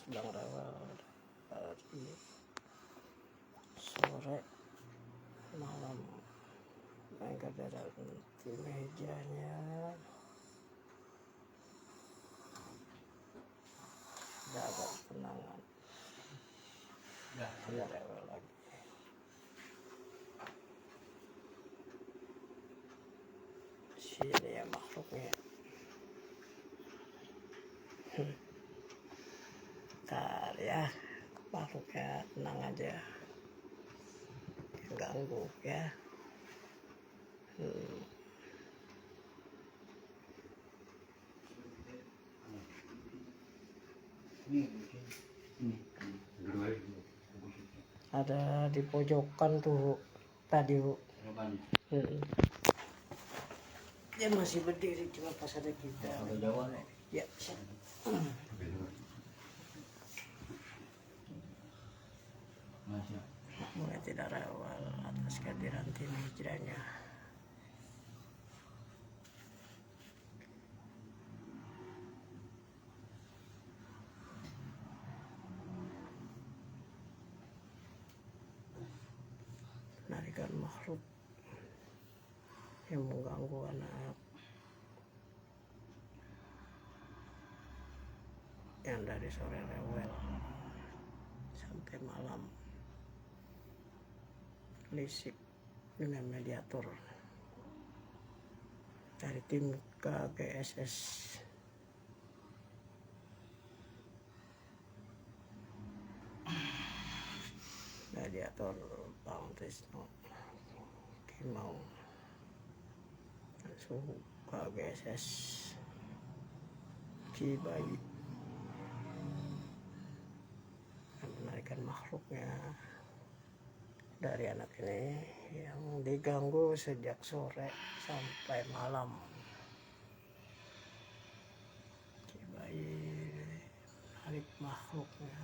sedang rewel dari sore malam. Mengangkat di mejanya sudah agak tenangan, tidak rewel lagi. Sini ya makhluknya. Bentar ya, makhluknya tenang aja, ganggu ya. Ada di pojokan tuh tadi, Bu. Dia masih berdiri, cuma pas ada kita. Ya, mulai tidak rewel atas kehadiran tim hijrahnya. Penarikan makhluk yang mengganggu anak yang dari sore rewel sampai malam lisik dengan mediator dari tim KGSS. Mediator Bang Trisno Kimau suhu KGSS Kibayi menarikan makhluknya dari anak ini yang diganggu sejak sore sampai malam. Kibayi menarik makhluknya.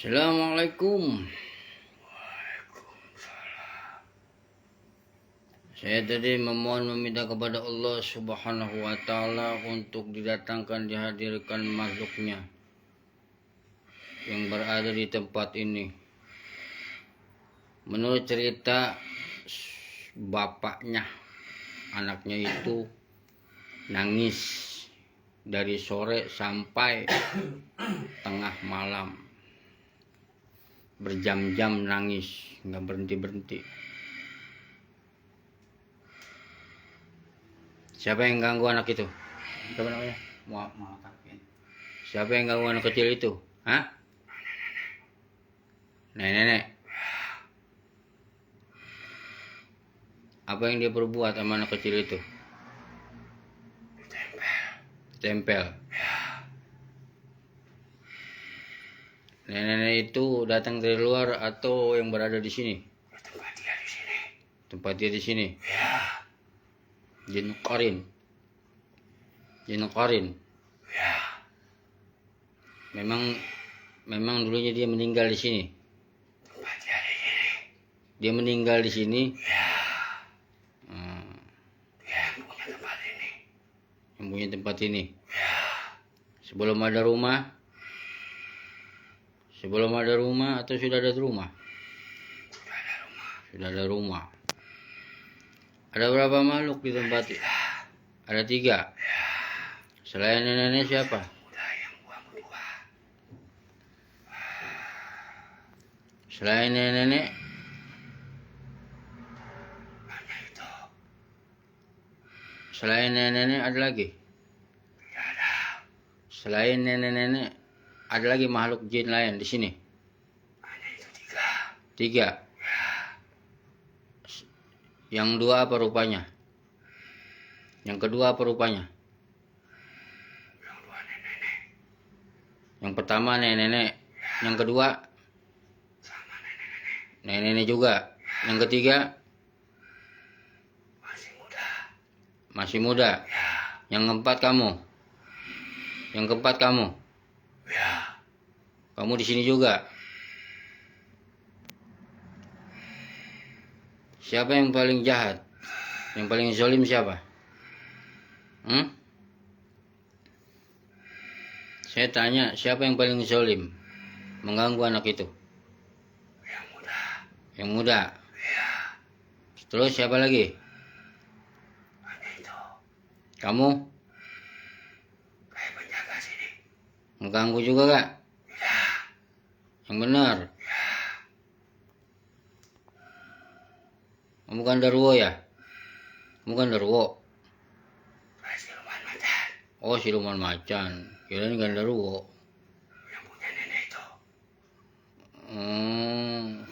Assalamualaikum. Saya tadi meminta kepada Allah Subhanahu wa Ta'ala untuk didatangkan, dihadirkan makhluknya yang berada di tempat ini. Menurut cerita bapaknya, anaknya itu nangis dari sore sampai tengah malam. Berjam-jam nangis, nggak berhenti-berhenti. Siapa yang ganggu anak itu? Siapa namanya? Siapa yang ganggu anak kecil itu? Hah? Nenek. Apa yang dia perbuat sama anak kecil itu? Tempel. Nenek itu datang dari luar atau yang berada di sini? Tempat dia di sini. Jin Qarin. Memang dulunya dia meninggal di sini. Dia meninggal di sini. Yang punya tempat ini. Sebelum ada rumah. Sebelum ada rumah atau sudah ada rumah? Sudah ada rumah. Ada berapa makhluk di tempat itu? Ada 3. Selain nenek siapa? Selain nenek-nenek, Hanya itu. selain nenek-nenek ada lagi? Tidak ada. Selain nenek-nenek, ada lagi makhluk jin lain di sini? Hanya itu 3. 3. Ya. Yang 2 apa rupanya? Yang kedua apa rupanya? Yang 2 nenek-nenek. Yang pertama nenek-nenek. Yang kedua Sama nenek-nenek. nenek-nenek juga. Yang ketiga Masih muda. masih muda. Ya. Yang keempat kamu. Yang keempat kamu. Ya. Kamu di sini juga. Siapa yang paling jahat? Yang paling zalim siapa? Saya tanya, siapa yang paling zalim mengganggu anak itu? Yang muda. Yang muda. Ya. Terus siapa lagi? Hanya itu. Kamu Kayak penjaga sini. mengganggu juga gak? Ya. Yang benar. Ya. Kamu kan Darwo ya? Kamu kan Darwo. Kayak siluman macan. Oh, siluman macan. Kirain Gandarwo. Yang punya nenek itu.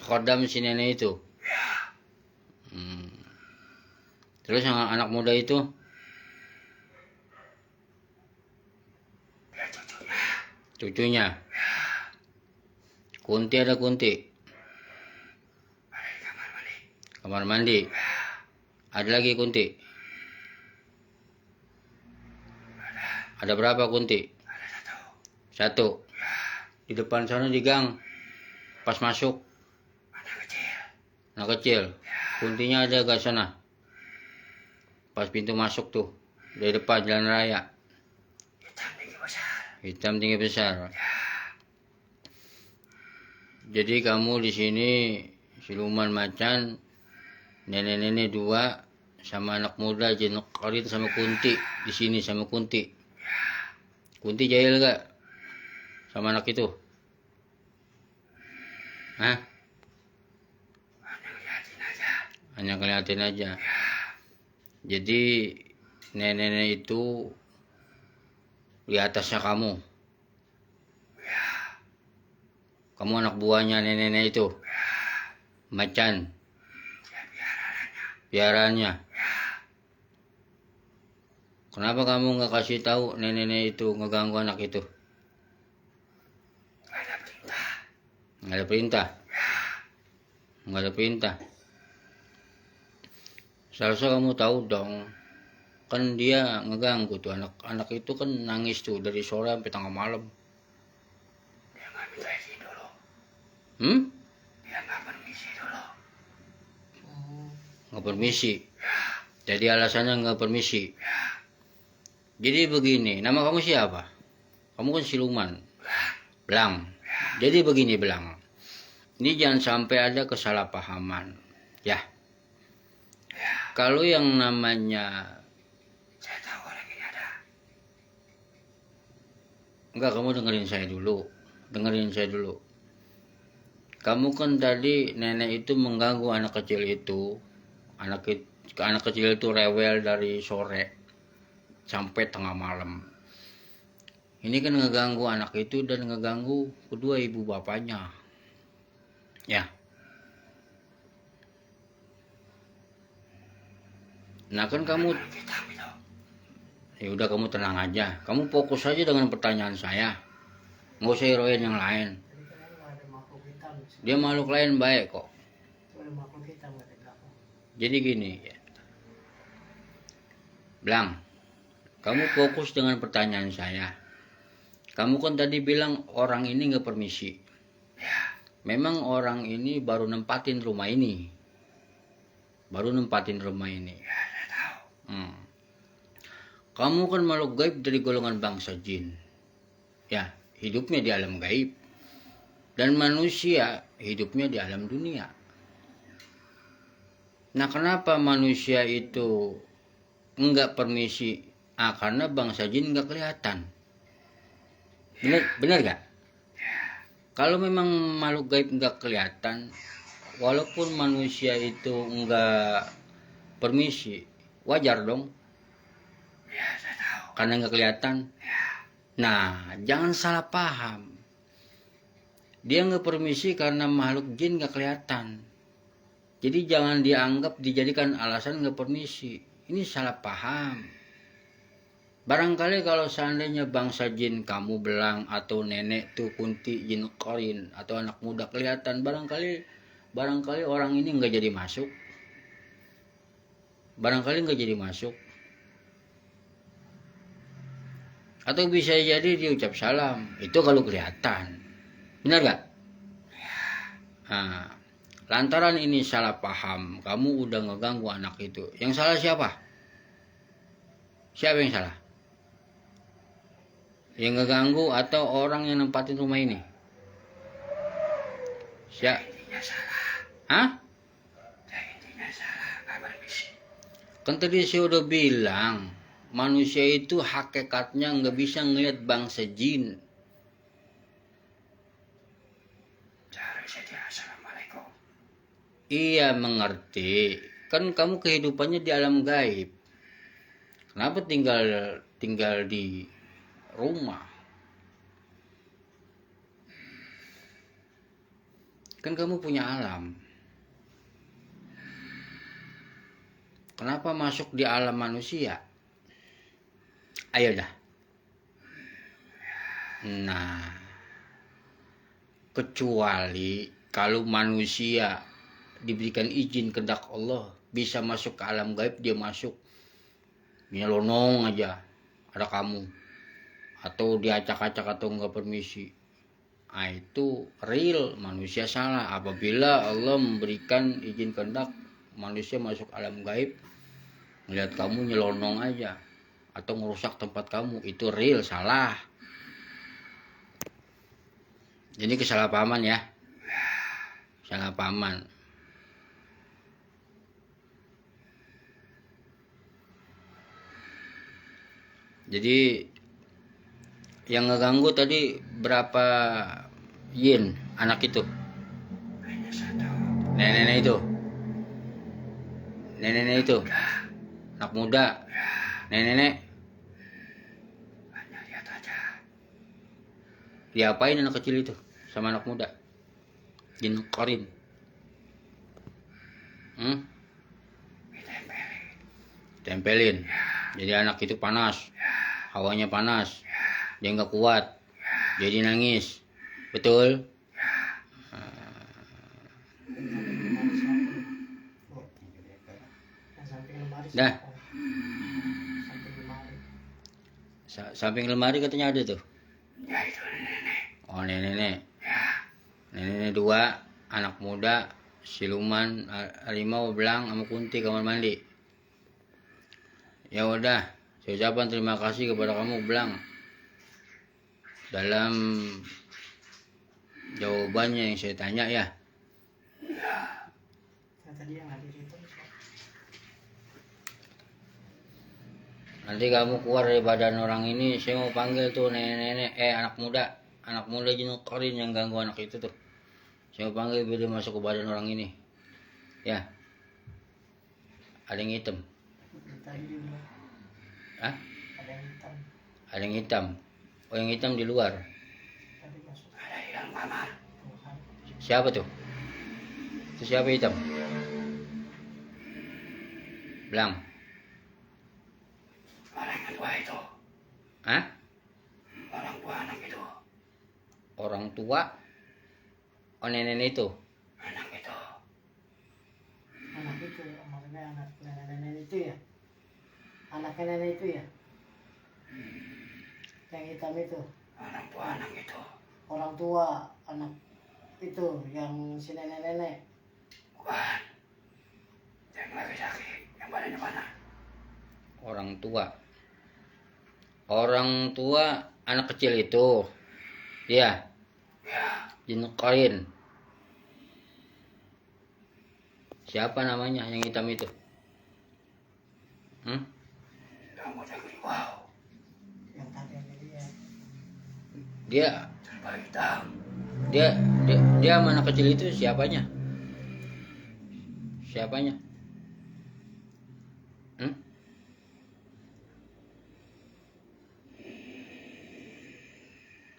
Khodam si nenek itu. Ya. Terus yang anak muda itu? Ya cucunya. Cucunya. Ya. Kunti ada Kunti. Ada di kamar mandi. Kamar mandi. Ya. Ada lagi Kunti. Ada berapa Kunti? Ada 1. 1. Ya. Di depan sana di gang. Pas masuk. Anak kecil. Anak kecil. Ya. Kuntinya ada gak sana? Pas pintu masuk tuh. Dari depan jalan raya. Hitam tinggi besar. Hitam tinggi besar. Ya. Jadi kamu di sini siluman macan, nenek-nenek 2 sama anak muda jin qarit sama Kunti di sini sama Kunti. Kunti jahil gak sama anak itu? Hah? Hanya ngeliatin aja. Hanya ngeliatin aja. Ya. Jadi nenek-nenek itu di atasnya kamu. Ya. Kamu anak buahnya nenek-nenek itu. Ya. Macan. Dia piarannya. Piaraannya. Ya. Kenapa kamu nggak kasih tahu nenek-nenek itu ngeganggu anak itu? Gak ada perintah. Nggak ada perintah. Ya. Nggak ada perintah. Seharusnya kamu tahu dong. Kan dia ngeganggu tuh anak itu kan nangis tuh dari sore sampai tengah malam. Dia nggak minta izin dulu. Dia nggak permisi dulu. Nggak permisi. Ya. Jadi alasannya nggak permisi. Ya. Jadi begini, nama kamu siapa? Kamu kan siluman. Belang. Belang. Jadi begini Belang. Ini jangan sampai ada kesalahpahaman. Ya. Ya. Kalau yang namanya... Saya tahu orang ini ada. Enggak, kamu dengerin saya dulu. Dengerin saya dulu. Kamu kan tadi nenek itu mengganggu anak kecil itu. Anak kecil itu rewel dari sore sampai tengah malam. Ini kan ngeganggu anak itu dan ngeganggu kedua ibu bapaknya. Ya. Nah kan kamu... Hitam itu. Ya udah kamu tenang aja. Kamu fokus aja dengan pertanyaan saya. Nggak usah heroin yang lain. Ada makhluk hitam. Dia makhluk lain baik kok. Ada makhluk hitam ada belakang. Jadi gini ya. Belang, kamu fokus dengan pertanyaan saya. Kamu kan tadi bilang orang ini nggak permisi. Ya. Memang orang ini baru nempatin rumah ini. Baru nempatin rumah ini. Ya, saya tahu. Kamu kan makhluk gaib dari golongan bangsa jin. Ya, hidupnya di alam gaib. Dan manusia hidupnya di alam dunia. Nah, kenapa manusia itu enggak permisi? Karena bangsa jin enggak kelihatan. Bener gak? Kalau memang makhluk gaib nggak kelihatan, walaupun manusia itu nggak permisi, wajar dong. Ya, saya tahu. Karena nggak kelihatan. Ya. Nah, jangan salah paham. Dia nggak permisi karena makhluk jin nggak kelihatan. Jadi jangan dianggap dijadikan alasan nggak permisi. Ini salah paham. Barangkali kalau seandainya bangsa jin kamu belang atau nenek tuh kunti jin korin atau anak muda kelihatan, barangkali orang ini nggak jadi masuk. Barangkali nggak jadi masuk. Atau bisa jadi diucap salam. Itu kalau kelihatan. Benar gak? Nah, lantaran ini salah paham, kamu udah ngeganggu anak itu. Yang salah siapa? Siapa yang salah? Yang ngeganggu atau orang yang nempatin rumah ini? Siapa? Intinya salah. Hah? Ya, intinya salah. Nggak permisi. Kan tadi saya udah bilang, manusia itu hakikatnya nggak bisa ngelihat bangsa jin. Seharusnya dia assalamualaikum. Iya mengerti. Kan kamu kehidupannya di alam gaib. Kenapa tinggal di rumah? Kan kamu punya alam. Kenapa masuk di alam manusia? Ayo dah. Nah, kecuali kalau manusia diberikan izin kehendak Allah bisa masuk ke alam gaib, dia masuk nyelonong aja ada kamu atau diacak-acak atau nggak permisi. Nah, itu real manusia salah. Apabila Allah memberikan izin kehendak manusia masuk alam gaib, melihat kamu nyelonong aja atau ngerusak tempat kamu, itu real salah. Jadi kesalahpahaman ya. Kesalahpahaman. Jadi yang ngeganggu tadi berapa yin anak itu? Hanya satu. Nenek itu. Nenek itu. Anak muda. Nenek. Hanya lihat aja. Diapain anak kecil itu sama anak muda? Jin korin. Ditempelin. Tempelin. Jadi anak itu panas. Hawanya panas. Dia nggak kuat. Jadi nangis. Betul? Dah. Samping lemari katanya ada tuh. Ya, itu nenek. Oh, nenek. Ya. Nenek dua, anak muda, siluman, harimau, belang, sama kunti kamar mandi. Ya udah, saya ucapkan terima kasih kepada kamu, belang, dalam jawabannya yang saya tanya ya. Tadi yang hadir itu. Nanti kamu keluar dari badan orang ini, saya mau panggil tuh nenek-nenek, anak muda jin korin yang ganggu anak itu tuh. Saya mau panggil biar dia masuk ke badan orang ini. Ya. Ada yang hitam. Tadi juga. Hah? Ada yang hitam. Ada yang hitam. Oh, yang hitam di luar. Tadi masuk. Ada di dalam kamar. Siapa tuh? Itu siapa hitam? Belang. Orang tua itu. Hah? Orang tua anak itu. Orang tua? Oh, nenek itu. Anak itu. Anak itu, maksudnya anak nenek itu ya? Anaknya nenek itu ya? Yang hitam itu? Orang tua anak itu. Orang tua anak itu, yang si nenek-nenek. Bukan. Yang lagi sakit, yang badannya mana? Orang tua. Orang tua anak kecil itu. Iya. Ya. Jin korin. Siapa namanya yang hitam itu? Yang muda gini, wow. Yang tadi dia. Dia Serba hitam. Dia sama anak kecil itu siapanya? Siapanya? Hmm?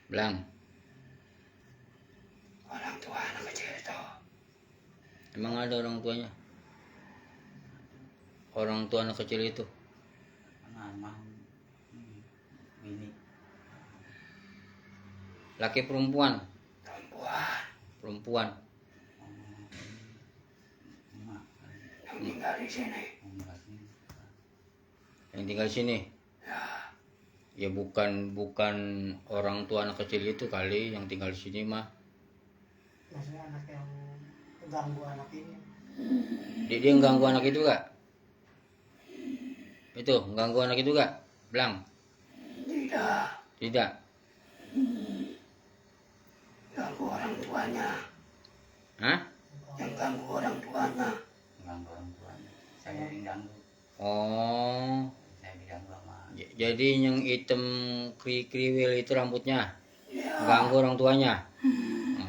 Belang. Orang tua anak kecil itu. Emang ada orang tuanya? Orang tua anak kecil itu? Ini Laki perempuan? Perempuan Perempuan. emak yang tinggal di sini. Yang tinggal di sini? Ya bukan orang tua anak kecil itu kali yang tinggal di sini mah. Maksudnya anak yang ganggu anak ini. Dia ganggu anak itu gak? Itu ganggu anak itu gak? Belang? Tidak. Tidak. Ganggu orang tuanya. Hah? Yang ganggu orang tuanya. ganggu orang tuanya. Saya diganggu, Oh, saya diganggu sama jadi yang hitam kriwil itu rambutnya Ya. ganggu orang tuanya.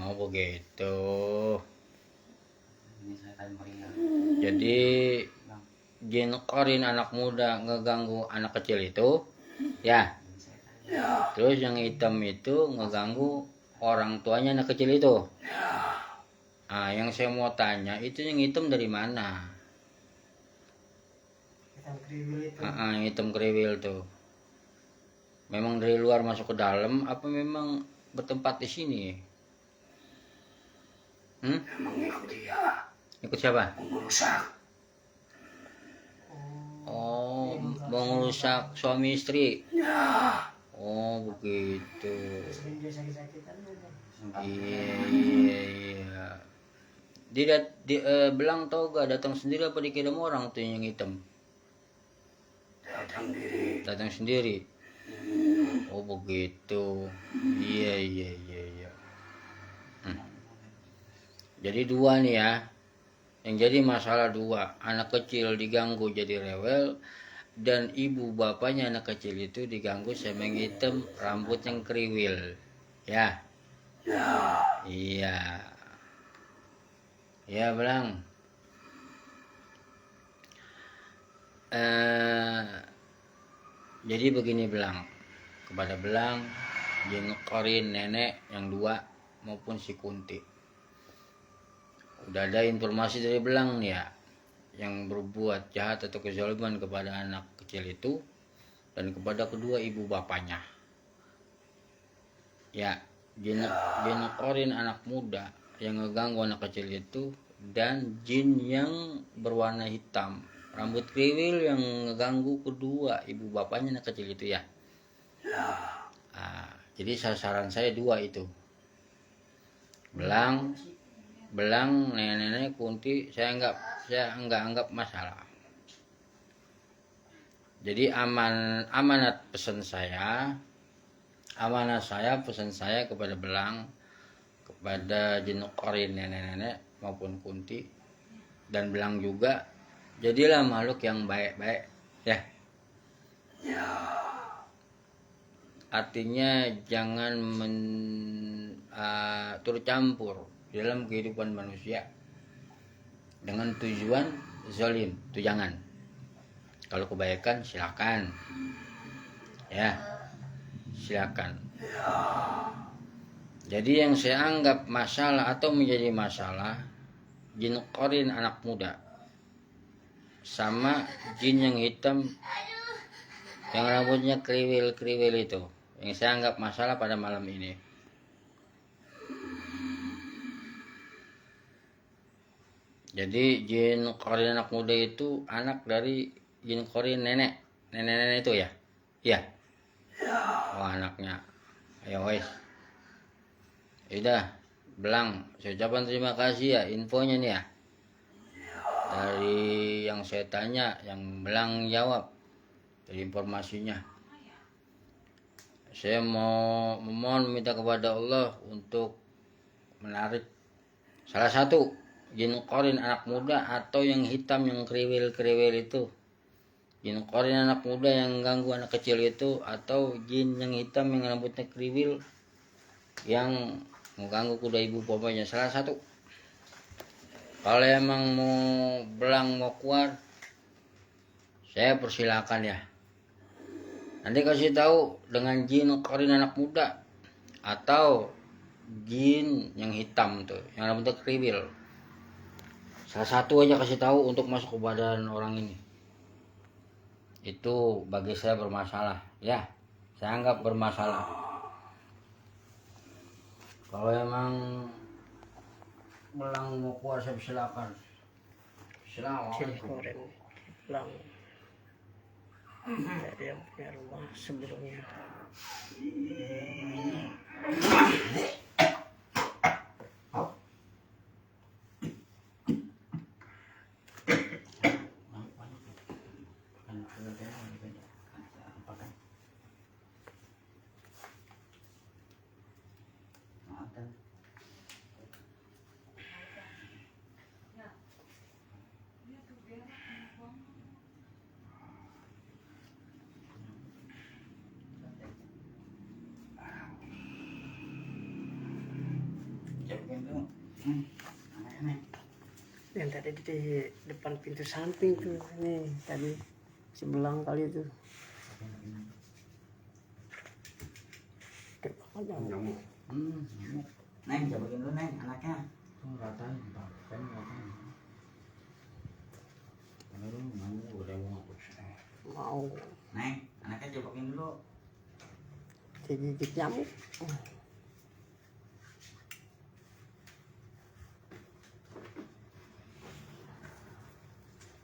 Oh begitu. ini saya tadi meringan. Jadi Bang, jin korin anak muda ngeganggu anak kecil itu, ya. ini saya tadi Ya. Terus yang hitam itu ngeganggu orang tuanya anak kecil itu. Ah, yang saya mau tanya itu yang hitam dari mana? Kita kriwil itu. Yang hitam kriwil tuh. Memang dari luar masuk ke dalam apa memang bertempat di sini? Memang ikut dia. Ikut siapa? Merusak. Oh, mau ngerusak suami istri. Ya. Oh, begitu. Sering dia sakit-sakitan juga. Iya. Belang tau gak datang sendiri apa dikirim orang tuh yang hitam? Datang diri. Datang sendiri. Oh, begitu. Iya. Jadi dua nih ya. Yang jadi masalah dua, anak kecil diganggu jadi rewel dan ibu bapaknya anak kecil itu diganggu sama yang hitam rambut yang kriwil. Ya. Ya. Iya. Ya, Belang. Jadi begini Belang. Kepada Belang, Jin Korin nenek yang dua maupun si Kunti. Udah ada informasi dari Belang nih ya, yang berbuat jahat atau kezaliman kepada anak kecil itu dan kepada kedua ibu bapaknya. Ya, jin korin anak muda yang ngeganggu anak kecil itu dan jin yang berwarna hitam rambut kriwil yang ngeganggu kedua ibu bapaknya anak kecil itu ya. Jadi sasaran saya dua itu. Belang nenek Kunti saya enggak anggap masalah. Jadi amanat pesan saya kepada Belang, kepada jin korin nenek-nenek maupun Kunti dan Belang juga, jadilah makhluk yang baik-baik ya. Artinya jangan turut campur di dalam kehidupan manusia dengan tujuan zalim, itu jangan. Kalau kebaikan silakan ya, silakan. Jadi yang saya anggap masalah atau menjadi masalah jin korin anak muda sama jin yang hitam yang rambutnya kriwil itu yang saya anggap masalah pada malam ini. Jadi jin korin anak muda itu anak dari jin korin nenek itu ya. Iya. Oh, anaknya. Ayo wes. Udah, Belang, saya ucapkan terima kasih ya infonya nih ya. Dari yang saya tanya, yang Belang jawab dari informasinya. Saya memohon minta kepada Allah untuk menarik salah satu jin korin anak muda atau yang hitam yang kriwil itu. Jin korin anak muda yang ganggu anak kecil itu atau jin yang hitam yang rambutnya kriwil yang mengganggu kuda ibu pokoknya salah satu. Kalau emang mau belang mau keluar, saya persilakan ya. Nanti kasih tahu dengan jin korin anak muda atau jin yang hitam tuh, yang dalam bentuk kriwil. Salah satu aja kasih tahu untuk masuk ke badan orang ini. Itu bagi saya bermasalah, ya. Saya anggap bermasalah. Kalau emang belang mau keluar saya silakan. Ciri Silakan. koren belang dari yang punya rumah sebelumnya. Yang tadi di depan pintu samping tuh, nih tadi sebelang kali itu. Gede banget nyamuk. Neng, cobain dulu Neng, anaknya. Ratain, Pak. Kan ratain. Kalau mau udah mau. Mau Neng, anaknya cobain dulu. digigit nyamuk.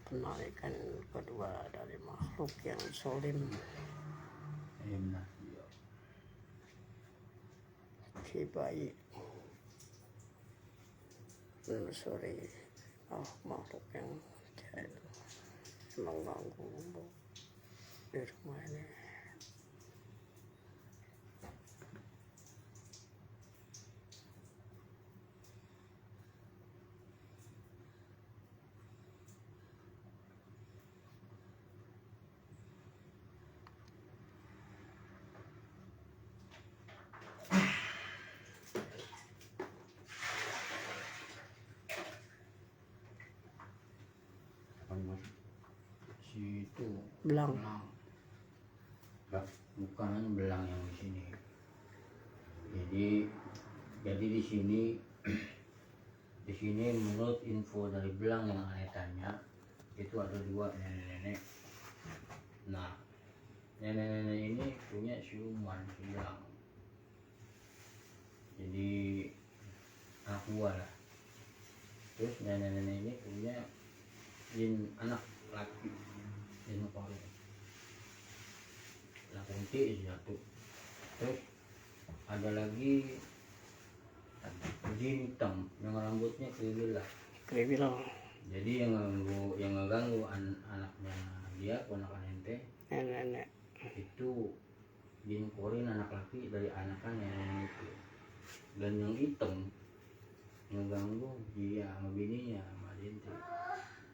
Penarikan kedua dari makhluk yang solim. Iya benar. Si bayi menelusuri makhluk yang jahat mengganggu di rumah ini. Si itu Belang. Bukan belang yang di sini. Jadi di sini menurut info dari belang yang saya tanya itu ada 2 nenek-nenek. Nah, nenek-nenek ini punya siluman si belang. Jadi anak buah lah. Terus nenek-nenek ini punya jin anak laki, jin korin. Lah kunti satu. Terus ada lagi jin hitam yang rambutnya kriwil lah. Kriwil. Jadi yang ngeganggu anaknya dia, ponakan ente Nenek. itu jin korin anak laki dari anakan nenek itu. Dan yang hitam ngeganggu dia sama bininya sama ente.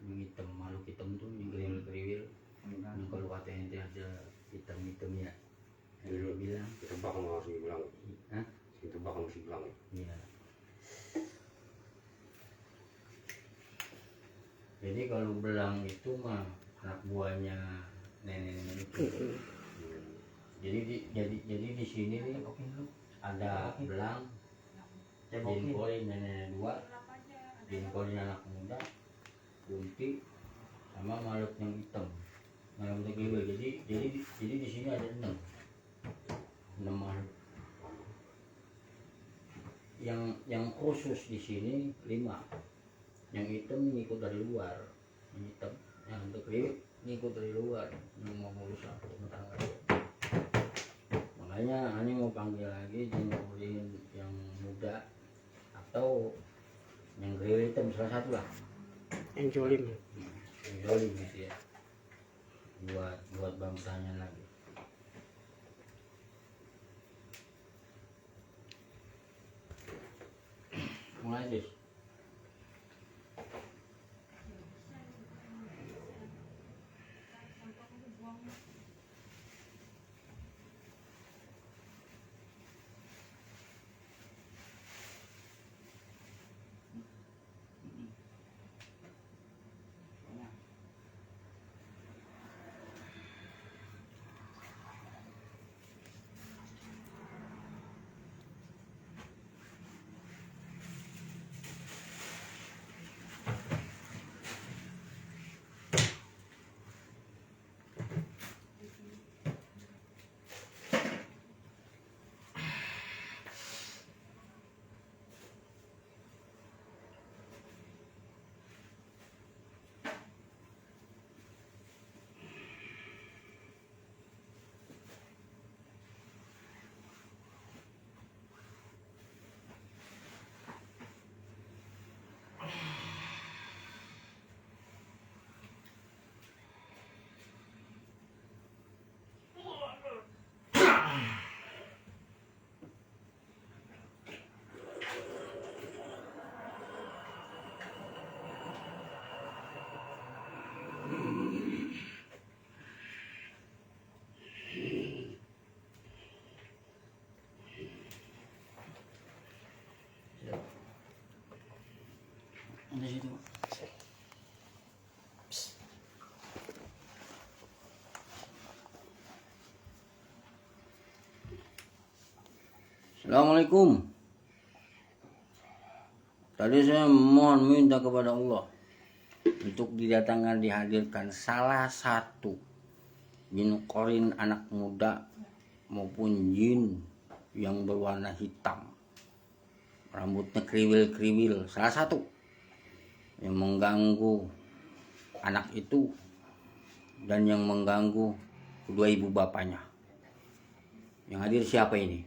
Yang hitam, makhluk hitam tuh yang kriwil-kriwil. Yang kalau kata ente ada hitam-hitamnya. Yang dia bilang Ditebak sama si Belang. hah? Ditebak sama si Belang. Iya. Jadi kalau belang itu mah anak buahnya nenek-nenek itu. Jadi di sini nih ada belang, jin korin nenek 2, jin korin anak muda, kunti, sama makhluk yang hitam. Makhluk yang kriwil. Jadi di sini ada 6 makhluk. Yang khusus di sini 5. Yang hitam ngikut dari luar, yang hitam, yang untuk kriwil ngikut dari luar, yang mau ngurus aku tentang. Makanya Ani mau panggil lagi jin korin yang muda atau yang kriwil hitam, salah satu lah. Yang jolim. Yang jolim gitu ya. Buat bangsanya lagi. Mulai deh. Ada situ. Assalamualaikum. Tadi saya mohon minta kepada Allah untuk didatangkan dihadirkan salah satu jin korin anak muda maupun jin yang berwarna hitam, rambutnya kriwil-kriwil, salah satu yang mengganggu anak itu dan yang mengganggu kedua ibu bapaknya. Yang hadir siapa ini?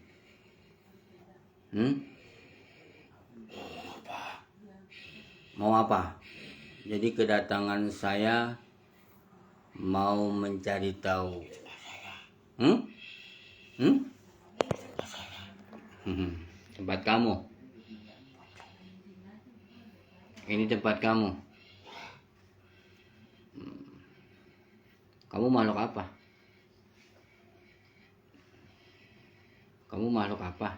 Mau apa? Jadi kedatangan saya mau mencari tahu. Tempat kamu. Ini tempat kamu. Kamu makhluk apa? Kamu makhluk apa?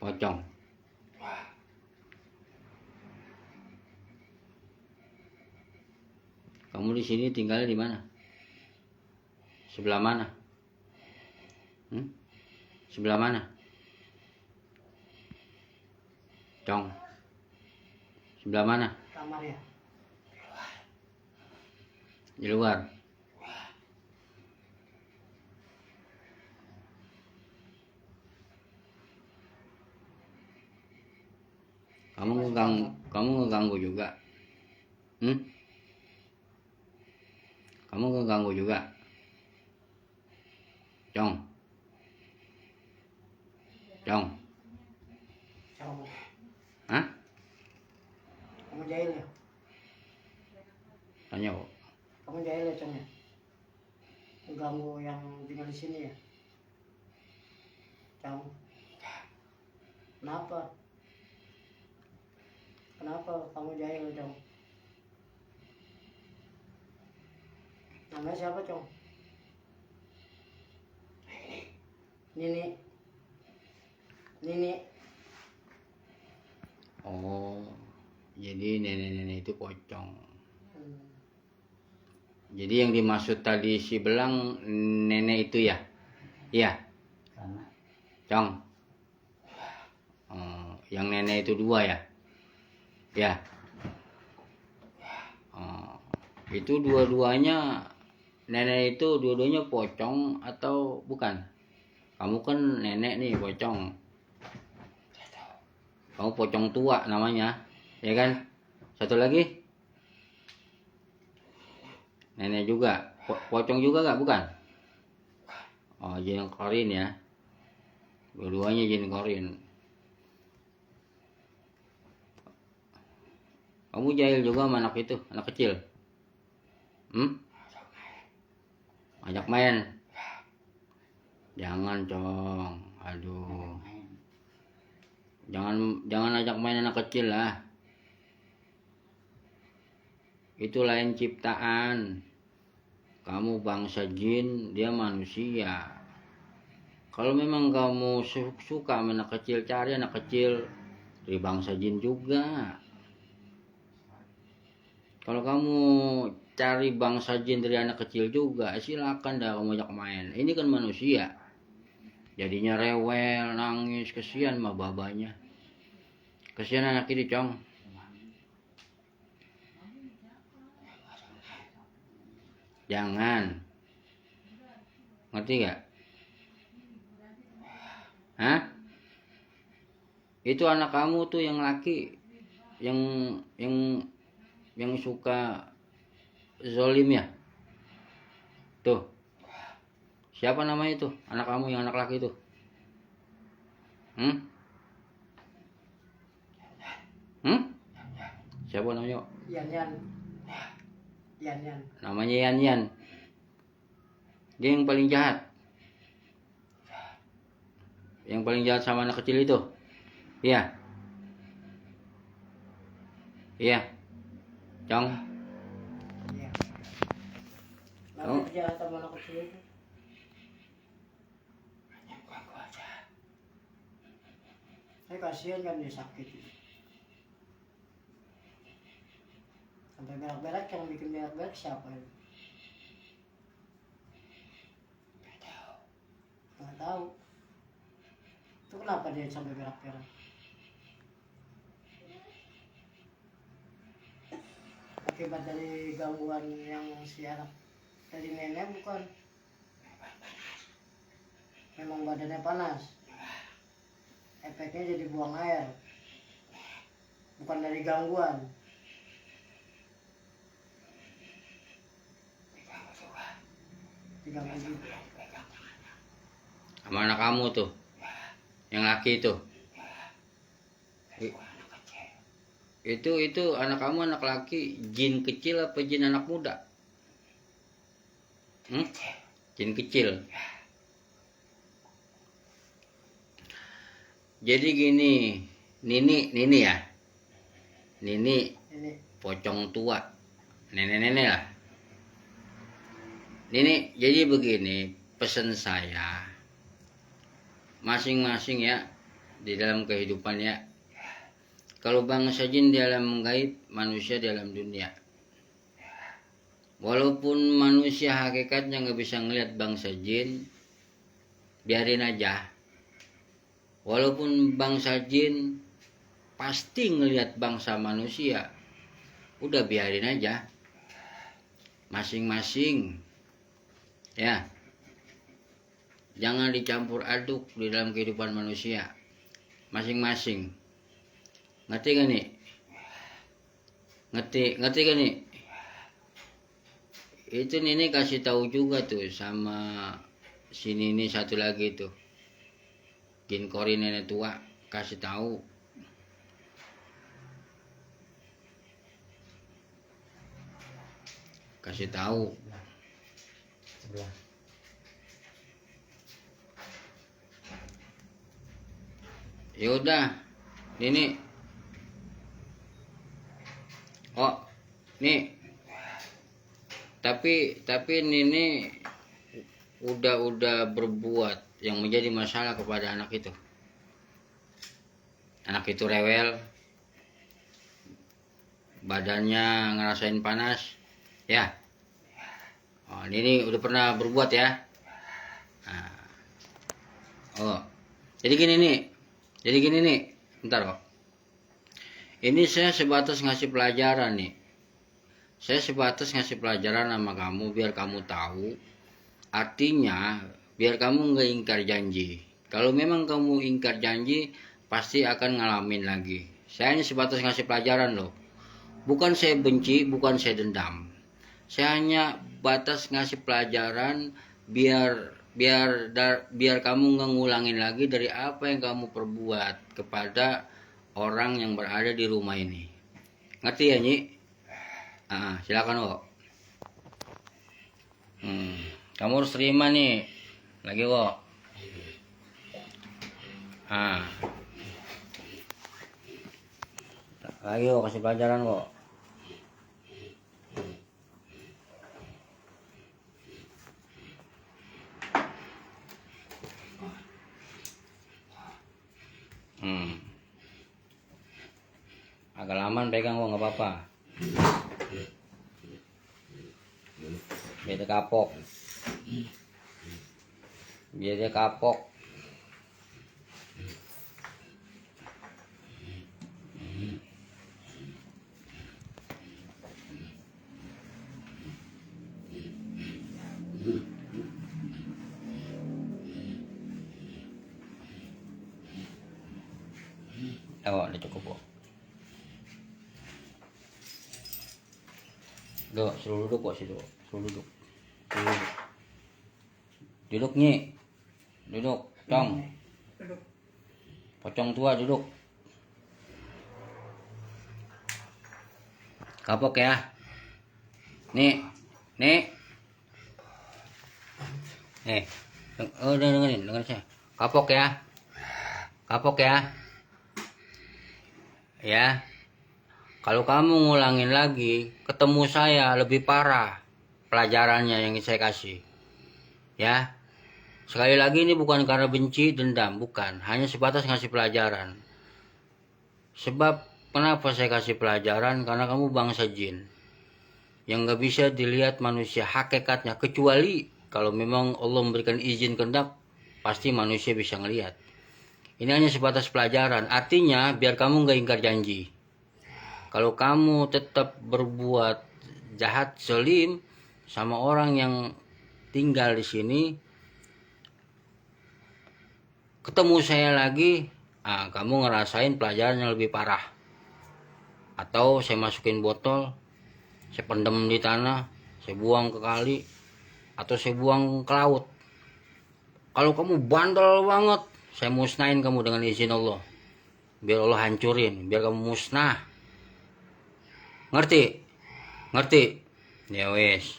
Pocong. Kamu di sini tinggal di mana? Sebelah mana? Sebelah mana? Cong. Sebelah mana? Kamar ya. Di luar. Kamu ngeganggu juga. Kamu ngeganggu juga. Cong. Cong. Cong. Hah? Kamu jahil ya? Tanya kok. Kamu jahil ya, Cong ya? Mengganggu yang tinggal di sini ya? Cong. Kenapa? Kenapa kamu jahil, Cong? Namanya siapa, Cong? Nini. Nini. Oh, jadi nenek-nenek itu pocong. Jadi yang dimaksud tadi si Belang nenek itu ya? Iya. Sana. Cong. Oh, yang nenek itu dua ya? Ya. Oh, itu dua-duanya nenek itu dua-duanya pocong atau bukan? Kamu kan nenek nih pocong. Kamu pocong tua namanya, ya kan? Satu lagi? Nenek juga. Pocong juga gak? Bukan? Oh, jin korin ya. Dua-duanya jin korin. Kamu jahil juga sama anak itu, anak kecil? Ajak main? Jangan, Cong. Aduh. Jangan ajak main anak kecil lah. Itu lain ciptaan. Kamu bangsa jin, dia manusia. Kalau memang kamu suka sama anak kecil, cari anak kecil dari bangsa jin juga. Kalau kamu cari bangsa jin dari anak kecil juga, silakan dah kamu ajak main. Ini kan manusia. Jadinya rewel, nangis, kesian mah babanya. Kesian anak ini, Cong. Jangan. Ngerti gak? Hah? Itu anak kamu tuh yang laki, yang suka zolim ya? Tuh. Siapa namanya itu? Anak kamu yang anak laki itu? Siapa namanya? Yan. Namanya Yan. Dia yang paling jahat. Yang paling jahat sama anak kecil itu. Iya. Iya. Cong. Iya. Oh. Kenapa jahat sama anak kecil itu? Saya kasihan kan dia sakit. Sampai berak-berak, yang bikin berak-berak siapa itu? Nggak tahu. Itu kenapa dia sampai berak-berak? Akibat dari gangguan yang si anak dari nenek bukan? Memang badannya panas. Efeknya jadi buang air. Bukan dari gangguan. Diganggu juga. Sama anak kamu tuh, yang laki itu. Itu anak kamu anak laki, jin kecil apa jin anak muda? Jin kecil. Jadi gini, Nini ya. Nini Ini pocong tua. Nenek-nenek lah. Nini, jadi begini, pesan saya. Masing-masing ya di dalam kehidupannya. Kalau bangsa jin di alam gaib, manusia di alam dunia. Walaupun manusia hakikatnya nggak bisa ngelihat bangsa jin, biarin aja. Walaupun bangsa jin pasti ngelihat bangsa manusia, udah biarin aja. Masing-masing, ya. Jangan dicampur aduk di dalam kehidupan manusia. Masing-masing. Ngerti gak nih? Ngerti gak nih? Itu Nini kasih tahu juga tuh sama si Nini satu lagi tuh. Jin Kori nenek tua kasih tahu. Kasih tahu. Sebelah. Ya udah, Nini. Oh, nih. Tapi Nini udah berbuat yang menjadi masalah kepada anak itu. Anak itu rewel, badannya ngerasain panas, ya. Oh, Nini udah pernah berbuat ya. Nah. Oh, jadi gini nih, bentar kok. Ini saya sebatas ngasih pelajaran nih. Saya sebatas ngasih pelajaran sama kamu biar kamu tahu. Artinya biar kamu nggak ingkar janji. Kalau memang kamu ingkar janji, pasti akan ngalamin lagi. Saya hanya sebatas ngasih pelajaran loh. Bukan saya benci, bukan saya dendam. Saya hanya batas ngasih pelajaran biar kamu nggak ngulangin lagi dari apa yang kamu perbuat kepada orang yang berada di rumah ini. Ngerti ya, Nyi? Silakan kok. Kamu harus terima nih. Lagi kok. Lagi kok kasih pelajaran kok. Agak lama pegang kok nggak apa-apa. Biar dia kapok. Biar dia kapok. Udah cukup kok. Suruh duduk kok situ. Suruh duduk. Duduk Nyi. Duduk, Cong. Pocong tua duduk. Kapok ya. Nih. Dengerin saya. Kapok ya. Ya. Kalau kamu ngulangin lagi, ketemu saya lebih parah pelajarannya yang saya kasih. Ya. Sekali lagi ini bukan karena benci, dendam, bukan. Hanya sebatas ngasih pelajaran. Sebab kenapa saya kasih pelajaran? Karena kamu bangsa jin. yang nggak bisa dilihat manusia hakikatnya, kecuali kalau memang Allah memberikan izin kehendak, pasti manusia bisa ngelihat. Ini hanya sebatas pelajaran. Artinya biar kamu nggak ingkar janji. Kalau kamu tetap berbuat jahat, zalim sama orang yang tinggal di sini, ketemu saya lagi, kamu ngerasain pelajaran yang lebih parah. Atau saya masukin botol, saya pendam di tanah, saya buang ke kali, atau saya buang ke laut. Kalau kamu bandel banget, saya musnahin kamu dengan izin Allah. Biar Allah hancurin, biar kamu musnah. Ngerti? Ngerti? Ya wes.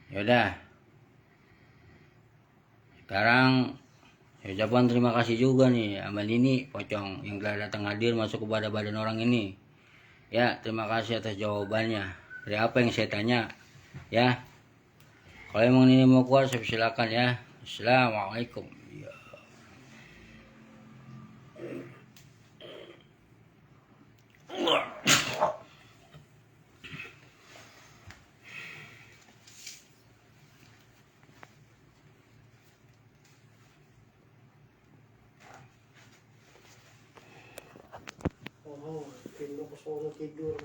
Yaudah. Sekarang saya ucapkan terima kasih juga nih sama Nini Pocong yang telah datang hadir masuk kepada badan orang ini. Ya, terima kasih atas jawabannya. Dari apa yang saya tanya, ya. Kalau emang Nini mau keluar, saya silakan ya. Assalamualaikum. Ya. Oh, pindah ke sono tidur.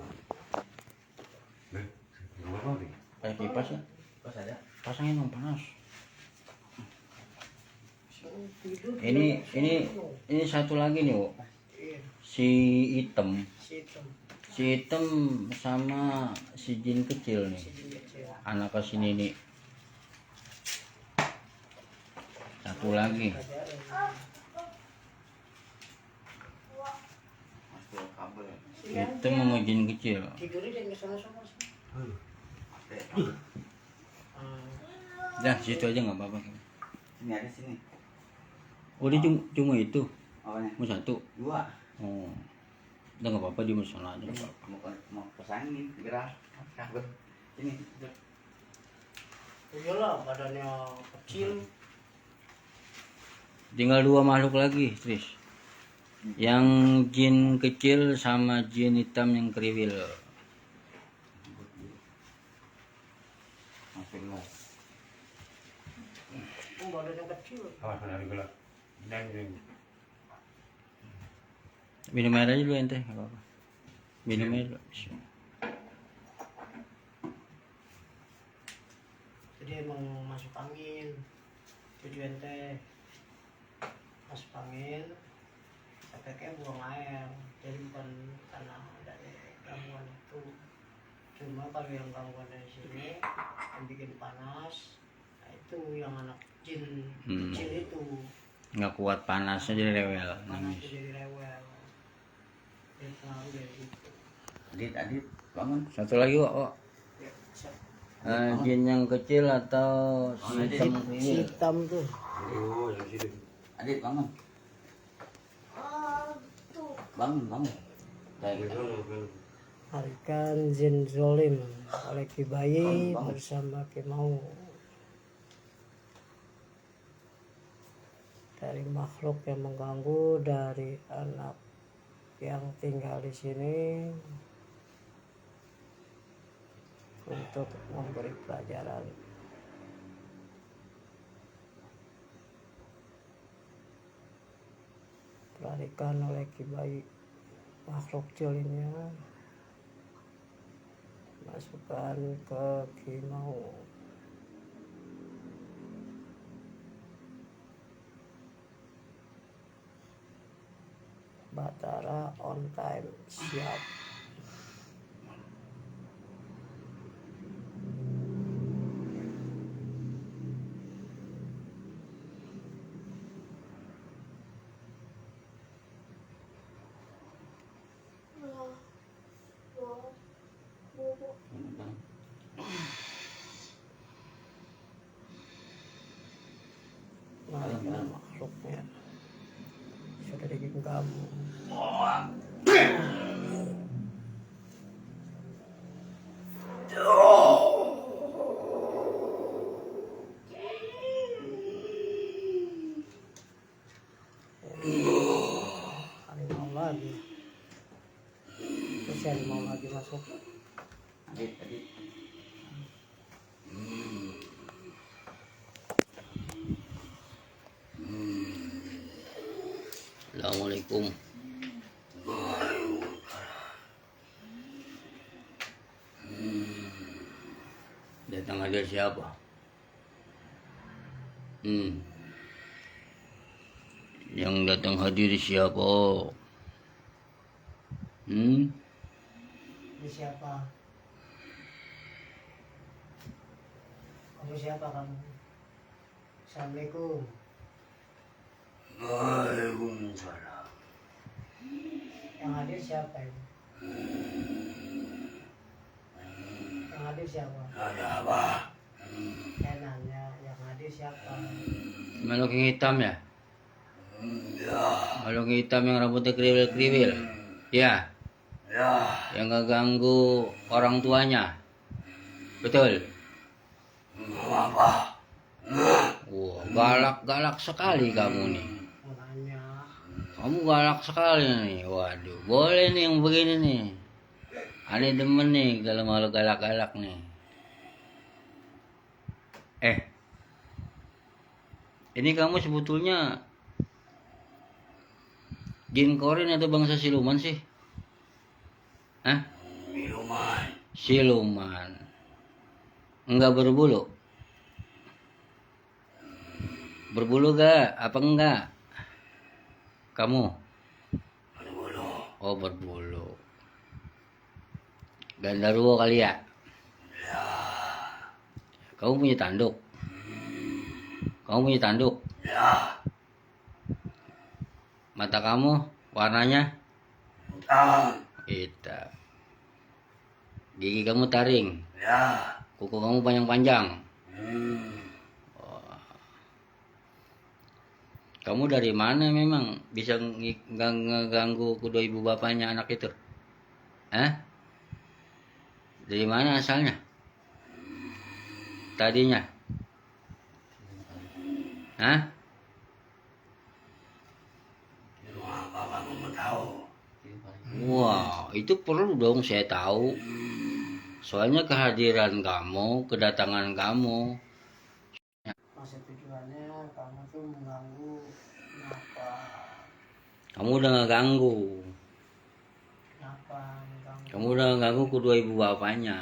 Rumah apa nih? Kayak kipas ya? Pas ada. Pasangin dong, panas. Sono tidur. Ini satu lagi nih, Bu. Iya, Si hitam. situ. Si hitam sama si jin kecil nih. Anak kesini nih. Satu lagi. Masuk kabel. Hitam sama jin kecil. Tidurnya jangan ke sana-sana sih. Dah, situ aja nggak apa-apa. Sini ada sini. Oh, dia cuma itu. Apanya? Mau satu. 2. Oh. Udah nggak apa-apa, dia mau sana aja. Ini nggak apa-apa. mau pasangin gerah. Kabel. Sini. Iyalah, badannya kecil. Tinggal 2 makhluk lagi, Tris. Yang jin kecil sama jin hitam yang kriwil. Masuklah. Oh, badannya kecil. Awas menarik gelap. Dan Minum air aja dulu ente, nggak apa-apa. Minum air dulu. Bismillah. Jadi emang masuk angin. Tujuan teh masuk angin sampai kayak buang air. Jadi bukan karena dari gangguan itu. Cuma kalau yang gangguan dari sini yang bikin panas, nah itu yang anak jin kecil itu Nggak kuat panasnya jadi rewel, panasnya nangis. jadi rewel. Jadi pengaruh dari itu. Adit, bangun. Satu lagi, Wak. Ya, Jin yang kecil atau si hitam si kriwil? hitam tuh. oh, yang situ. Adit, bangun. Bangun. Kayak gitu. Harikan Jin Zolim oleh Ki Bayi bersama Ki Mau. Dari makhluk yang mengganggu, dari anak yang tinggal di sini untuk memberi pelajaran. Pelarikan oleh Ki Bayi makhluk jolimnya masukkan ke Ki Mau. Batara on time, siap. Nah, makhluknya sudah digenggam. Harimau lagi. Terus Sen mau lagi masuk. Adit, adit. Assalamualaikum. Datang ada siapa? Yang datang hadir siapa? Ini siapa? Kamu siapa kamu? Assalamualaikum. Waalaikumsalam. Yang hadir siapa ini? Yang hadir siapa? Ada apa? Saya nanya, yang hadir siapa? Makhluk yang hitam ya? Makhluk yang hitam yang rambutnya kriwil-kriwil. Ya. Yang gak ganggu orang tuanya. Betul. Apa? Wah, galak-galak sekali kamu nih. Mau nanya. Kamu galak sekali nih. Waduh, boleh nih yang begini nih. Aneh demen nih kalau malu galak-galak nih. Ini kamu sebetulnya jin korin atau bangsa siluman sih? Hah? Siluman. Enggak berbulu? Berbulu gak? Apa enggak? Kamu? Berbulu. Oh, berbulu. Gandaruo kali ya? Ya. Kamu punya tanduk? Kamu punya tanduk? Ya. Mata kamu warnanya? Hitam. Gigi kamu taring? Ya. Kuku kamu panjang-panjang? Kamu dari mana memang bisa ngeganggu kedua ibu bapaknya anak itu? Hah? Dari mana asalnya? Tadinya? Hah? Wah, itu perlu dong saya tahu. Soalnya kehadiran kamu, kedatangan kamu. Maksud tujuannya kamu tuh mengganggu kenapa? Kamu udah ngeganggu. Kenapa mengganggu? Kamu udah ngeganggu kedua ibu bapaknya.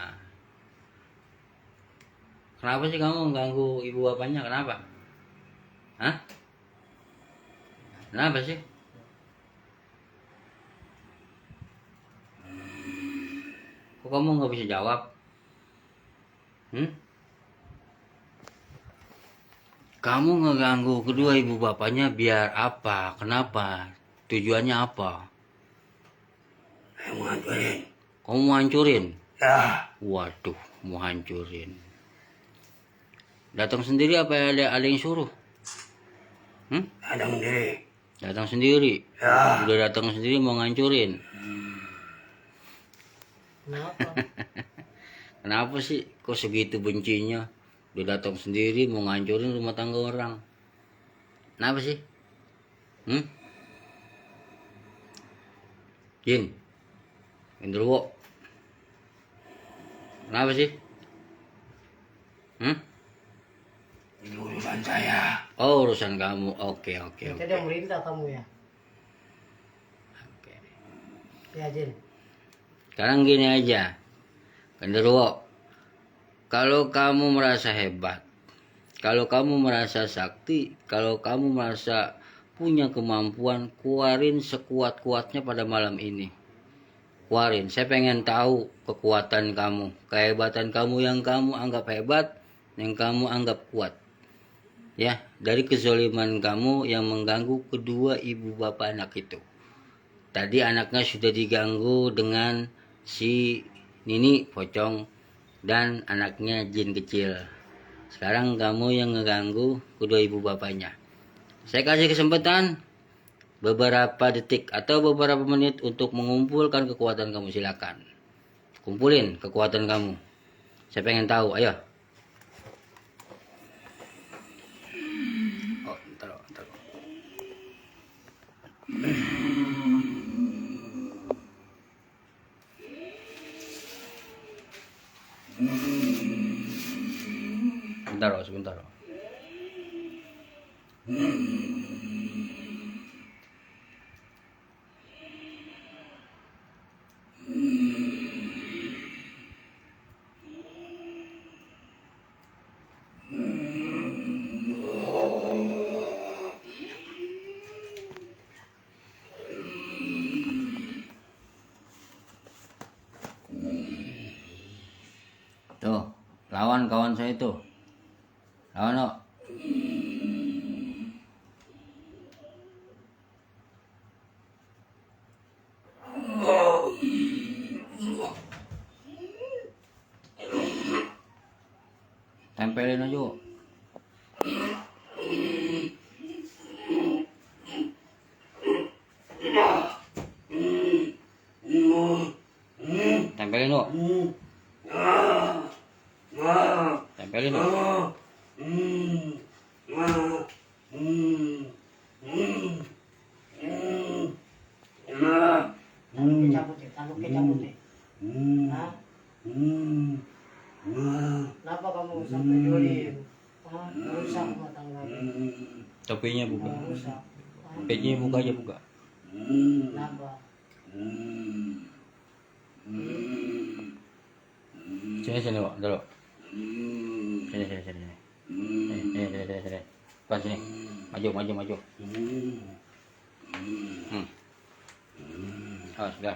Kenapa sih kamu mengganggu ibu bapaknya? Kenapa? Hah? Kenapa sih? Kok kamu nggak bisa jawab? Kamu ngeganggu kedua ibu bapaknya biar apa? Kenapa? Tujuannya apa? Mau hancurin. Kamu mau hancurin? Ya. Waduh, mau hancurin. Datang sendiri apa ada yang suruh? Datang sendiri. Datang sendiri? Ya. Udah datang sendiri mau ngancurin? Kenapa? Kenapa sih? Kok segitu bencinya? Udah datang sendiri mau ngancurin rumah tangga orang. Kenapa sih? Jin, Indrowo. Kenapa sih? Ini urusan saya. Oh, urusan kamu. Oke. Kita udah merintah kamu ya? Oke. Ya, Jin. Sekarang gini aja, Genderuwo. Kalau kamu merasa hebat, kalau kamu merasa sakti, kalau kamu merasa punya kemampuan, keluarin sekuat-kuatnya pada malam ini. Keluarin, saya pengen tahu kekuatan kamu, kehebatan kamu yang kamu anggap hebat, yang kamu anggap kuat. Ya, dari kezoliman kamu yang mengganggu kedua ibu bapak anak itu. Tadi anaknya sudah diganggu dengan si Nini pocong dan anaknya jin kecil. Sekarang kamu yang ngeganggu kedua ibu bapaknya. Saya kasih kesempatan beberapa detik atau beberapa menit untuk mengumpulkan kekuatan kamu. Silakan kumpulin kekuatan kamu. Saya pengen tahu, ayo. Oh, ntar. Sebentar, oh, sebentar. Oh. Tuh, lawan kawan saya tuh. Lawan lo. Tempelin aja. Tempelin lo. Tempelin lo. Tanduk kecabut ya. Hah? Kenapa kamu sampai jolim? Hah? Rusak rumah tangga. Topinya buka. Rusak. Hah? Pecinya buka aja buka. Kenapa? Sini Wak, dulu. Sini. Sini. Pas sini. Maju. Oh, sudah.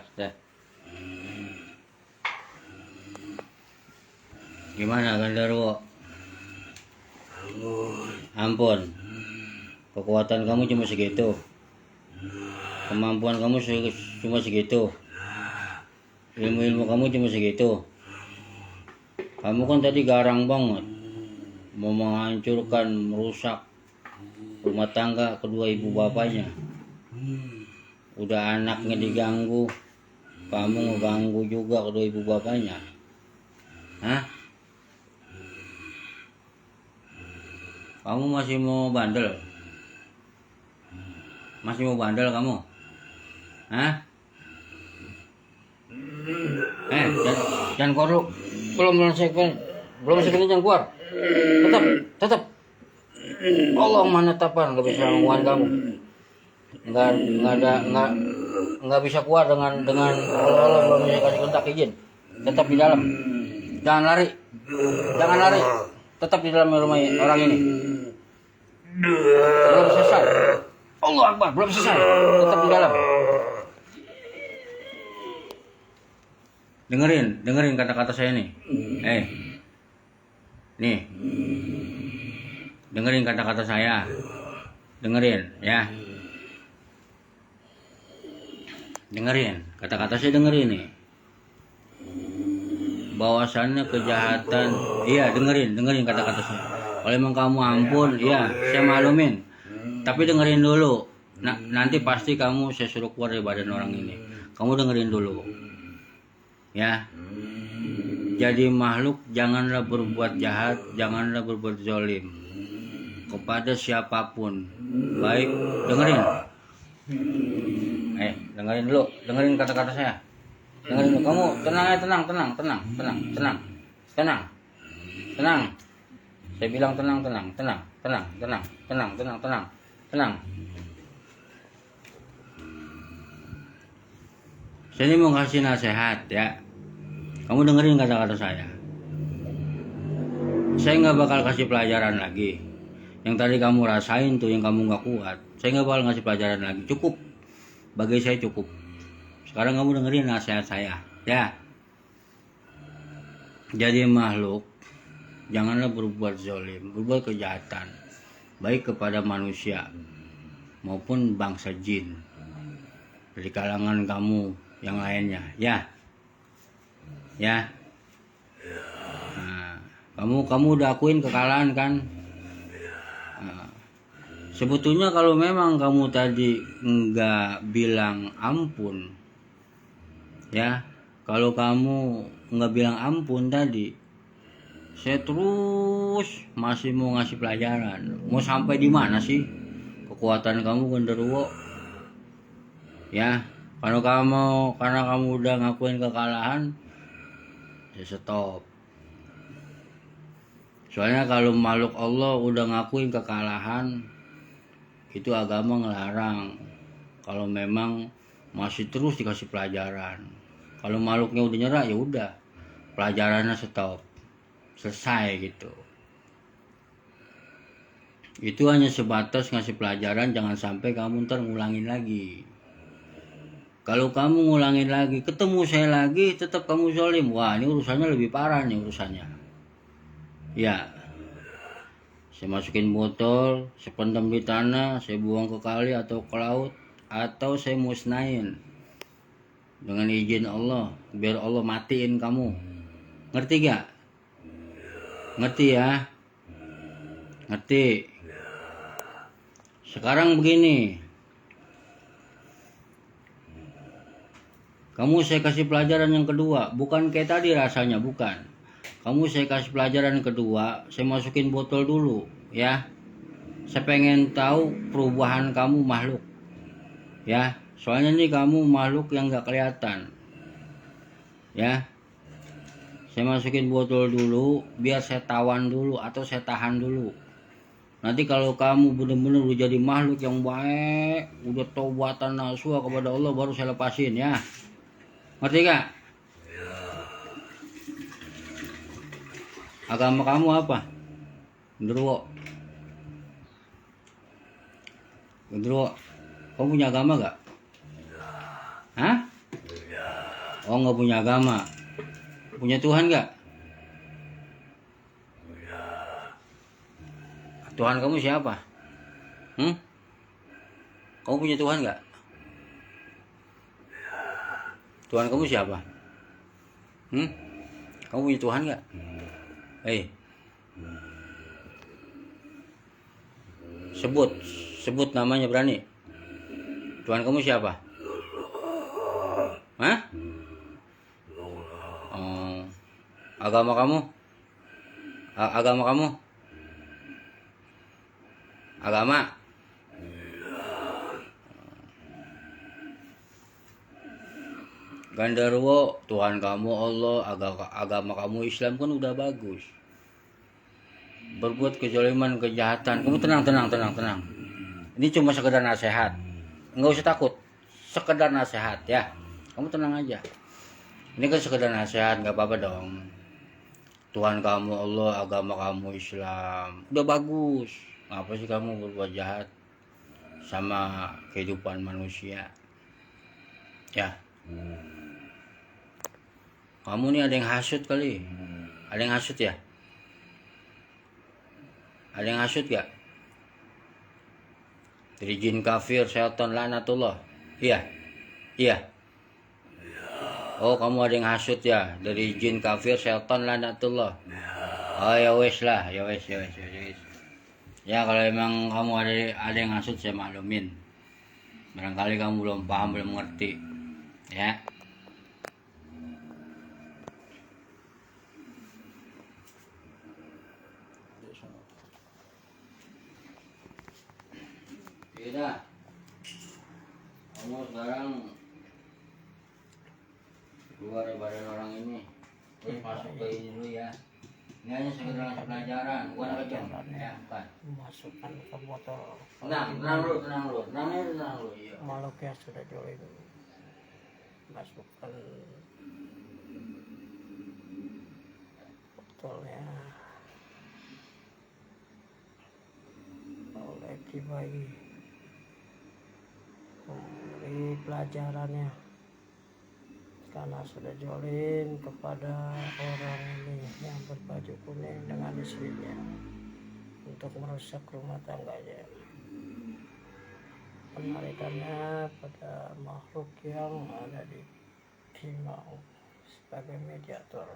Gimana Gandarwo? Ampun. Kekuatan kamu cuma segitu. Kemampuan kamu cuma segitu. Ilmu kamu cuma segitu. Kamu kan tadi garang banget. Mau menghancurkan, merusak rumah tangga kedua ibu bapaknya. Udah anaknya diganggu, kamu ngeganggu juga kedua ibu bapaknya. Hah? Kamu masih mau bandel? Masih mau bandel kamu? Hah? Jangan keluar lu. Belum selesai jangan keluar. Tetap. Allah menetapkan nggak bisa menguat kamu. Nggak bisa keluar dengan Allah belum bisa kasih kontak izin. Tetap di dalam. Jangan lari. Tetap di dalam rumah orang ini. Belum selesai. Allah Akbar, belum selesai. Tetap di dalam. Dengerin kata-kata saya nih. Nih. Dengerin kata-kata saya. Dengerin, ya. Dengerin, kata-kata saya dengerin nih. Bahwasannya kejahatan, iya dengerin kata-kata saya. Kalau emang kamu ampun, iya saya maklumin. Tapi dengerin dulu. Nanti pasti kamu saya suruh keluar dari badan orang ini. Kamu dengerin dulu. Ya. Jadi makhluk janganlah berbuat jahat, janganlah berbuat zalim kepada siapapun. Baik, dengerin. Dengerin dulu, dengerin kata-kata saya. Dengerin dulu. Kamu tenang. Saya bilang tenang. Saya ini mau kasih nasihat ya. Kamu dengerin kata-kata saya. Saya nggak bakal kasih pelajaran lagi. Yang tadi kamu rasain tuh, yang kamu nggak kuat. Saya nggak bakal ngasih pelajaran lagi. Cukup. Bagi saya cukup. Sekarang kamu dengerin nasihat saya, ya. Jadi makhluk, janganlah berbuat zalim, berbuat kejahatan, baik kepada manusia maupun bangsa jin dari kalangan kamu yang lainnya, ya. Nah, kamu udah akuin kekalahan kan? Nah, sebetulnya kalau memang kamu tadi nggak bilang ampun, ya, kalau kamu nggak bilang ampun tadi, saya terus masih mau ngasih pelajaran. Mau sampai di mana sih kekuatan kamu Genderuwo? Ya, karena kamu udah ngakuin kekalahan, ya stop. Soalnya kalau makhluk Allah udah ngakuin kekalahan, itu agama ngelarang. Kalau memang masih terus dikasih pelajaran. Kalau makhluknya udah nyerah ya udah, pelajarannya stop, selesai gitu. Itu hanya sebatas ngasih pelajaran, jangan sampai kamu ntar ngulangin lagi. Kalau kamu ngulangin lagi, ketemu saya lagi, tetap kamu zolim, wah ini urusannya lebih parah nih urusannya. Ya, saya masukin botol, saya pendam di tanah, saya buang ke kali atau ke laut, atau saya musnahin dengan izin Allah, biar Allah matiin kamu. Ngerti gak? Ngerti ya? Ngerti. Sekarang begini, kamu saya kasih pelajaran yang kedua, bukan kayak tadi rasanya, bukan. Kamu saya kasih pelajaran kedua, saya masukin botol dulu, ya. Saya pengen tahu perubahan kamu makhluk, ya. Soalnya nih kamu makhluk yang gak kelihatan, ya. Saya masukin botol dulu, biar saya tawan dulu atau saya tahan dulu. Nanti kalau kamu benar-benar udah jadi makhluk yang baik, udah taubatan nasuha kepada Allah, baru saya lepasin, ya. Ngerti gak? Agama kamu apa? Gendruwo. Gendruwo. Kamu punya agama gak? Hah? Oh, nggak punya agama. Punya Tuhan gak? Tuhan kamu siapa? Kamu punya Tuhan gak? Tuhan kamu siapa? Kamu punya Tuhan gak? Sebut namanya, berani. Tuhan kamu siapa? Hah? Agama kamu? Agama kamu? Agama? Gandarwo, Tuhan kamu Allah, agama kamu Islam kan udah bagus. Berbuat kezaliman, kejahatan, kamu tenang. Ini cuma sekedar nasihat, nggak usah takut, sekedar nasihat ya. Kamu tenang aja. Ini kan sekedar nasihat, nggak apa-apa dong. Tuhan kamu Allah, agama kamu Islam, udah bagus. Ngapa sih kamu berbuat jahat sama kehidupan manusia? Ya. Kamu nih ada yang hasut kali. Ada yang hasut ya? Ada yang hasut gak? Dari jin kafir, setan, laknatullah. Iya. Oh, kamu ada yang hasut ya? Dari jin kafir, setan, laknatullah. Oh, ya wes lah, ya wes. Ya kalau emang kamu ada yang hasut, saya maklumin. Barangkali kamu belum paham, belum mengerti. Ya. Tidak. Kamu sekarang keluar dari badan orang ini, terus masuk ke ini dulu ya. Ini hanya sekedar pelajaran, bukan apa ya, bukan. Masukkan ke botol. Tenang dulu. Iya. Makhluknya sudah join. Masukkan botolnya. Oleh Kibai. Memberi pelajarannya karena sudah jolim kepada orang ini yang berbaju kuning dengan istrinya untuk merusak rumah tangganya, penarikannya pada makhluk yang ada di Timau sebagai mediator.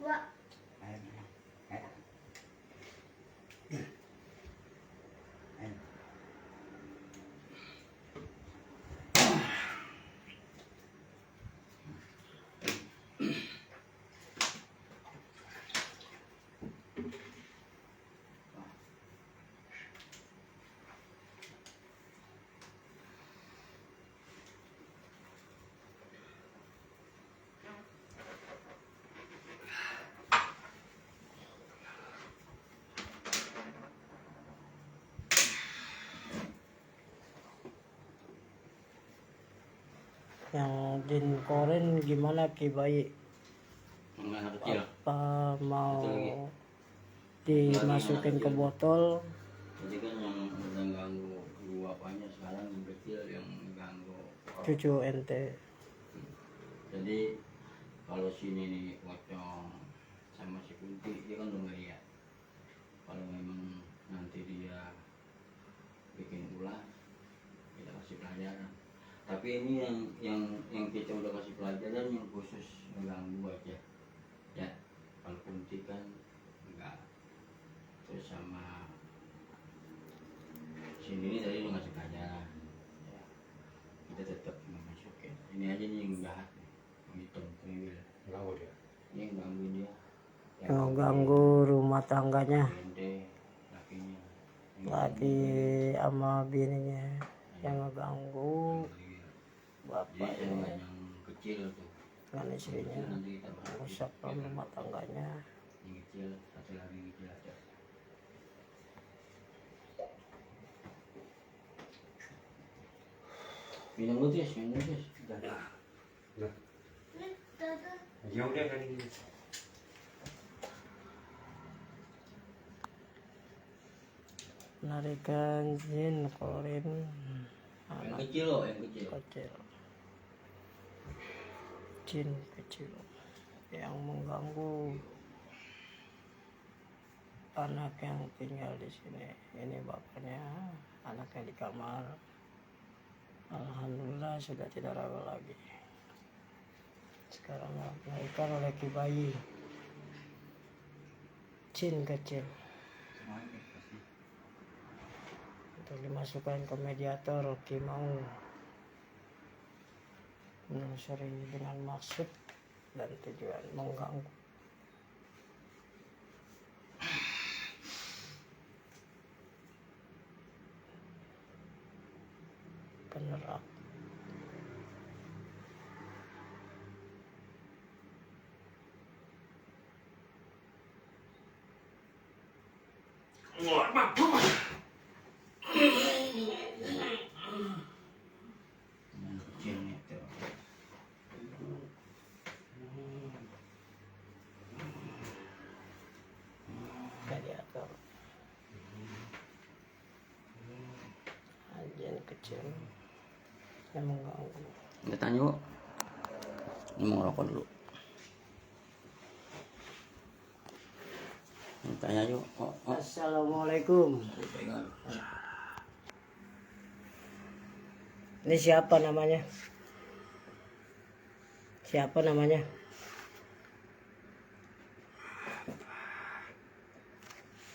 Ayo. Ayo. Ayo. Yang Din Koren gimana Ki bayi? Yang anak kecil. Apa mau Itu lagi. dimasukin ke botol? Jadi kan yang udah ganggu gua apanya sekarang yang kecil yang ganggu Cucu ente. jadi kalau sini nih pocong sama si Kunti dia kan udah nggak lihat. Kalau memang nanti dia bikin ulah kita kasih pelajaran, tapi ini yang kita udah kasih pelajaran yang khusus mengganggu aja ya. Kalau Kunti kan enggak, terus sama sini tadi udah ngasih pelajaran ya. Kita tetap memasukin ini aja nih yang jahat nih, yang hitam kriwil Ganggu dia. ini yang ganggu dia. Yang ganggu rumah tangganya. Ente lakinya Laki sama bininya yang ngeganggu jadi bapaknya yang kecil tuh dengan istrinya, nanti kita bahas. rusak rumah tangganya. Yang kecil satu lagi yang kecil aja. Minum dulu Tis, minum dulu Tis. Udah. Ya udah kan ini. Penarikan Din Koren Yang anak kecil loh, yang kecil. kecil, jin kecil yang mengganggu anak yang tinggal di sini. Ini bapaknya, anaknya di kamar. Alhamdulillah sudah tidak rawat lagi. Sekarang melahirkan oleh Ki bayi, jin kecil, untuk dimasukkan ke mediator Ki mau menelusuri dengan maksud dan tujuan mengganggu. Penerak. Yang kecil nih tuh. Mediator. Jin kecil yang mengganggu. Kita tanya yuk. Ini mau ngerokok dulu. Ini tanya yuk. Oh. Assalamualaikum. Pegang. Ini siapa namanya? Siapa namanya?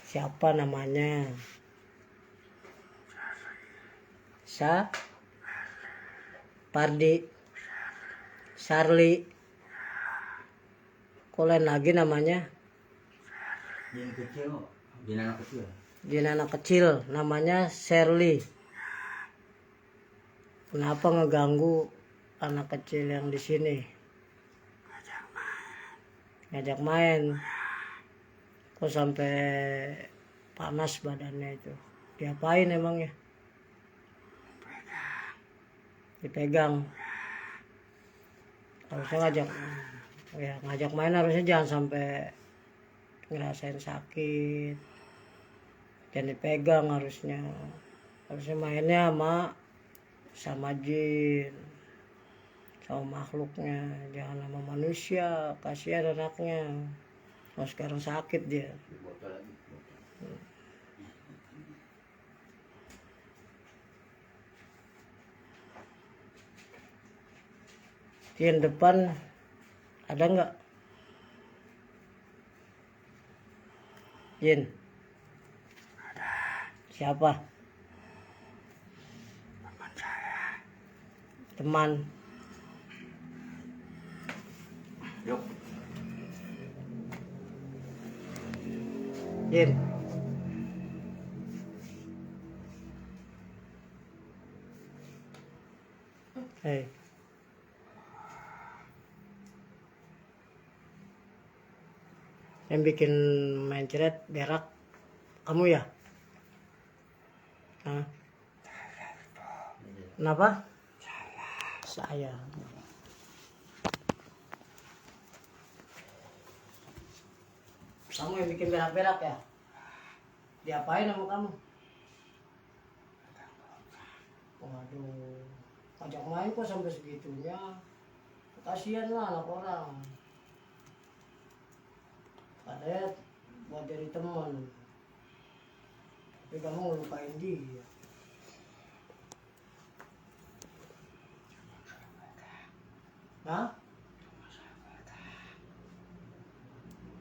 Siapa namanya? Pardi, Charlie. Kok lain lagi namanya? Yang kecil, dia anak kecil. Dia anak kecil, namanya Shirley. Kenapa ngeganggu anak kecil yang di sini? Ngajak main. Kok sampai panas badannya itu? Diapain emangnya? Dipegang. Harusnya ngajak main harusnya jangan sampai ngerasain sakit. Jangan dipegang harusnya. Harusnya mainnya sama jin, sama makhluknya, jangan sama manusia. Kasihan anaknya. Oh, sekarang sakit dia. Botol lagi. Yang depan ada nggak? Jin. Siapa? Teman. Yuk. Jin. Hei. Yang bikin main ceret berak kamu ya? Hah? Kenapa? Saya. Kamu yang bikin berak-berak ya? Diapain sama kamu? Waduh, ajak main kok sampai segitunya. Kasihan lah anak orang. Padahal buat jadi teman. Tapi kamu ngelukain dia. Hah?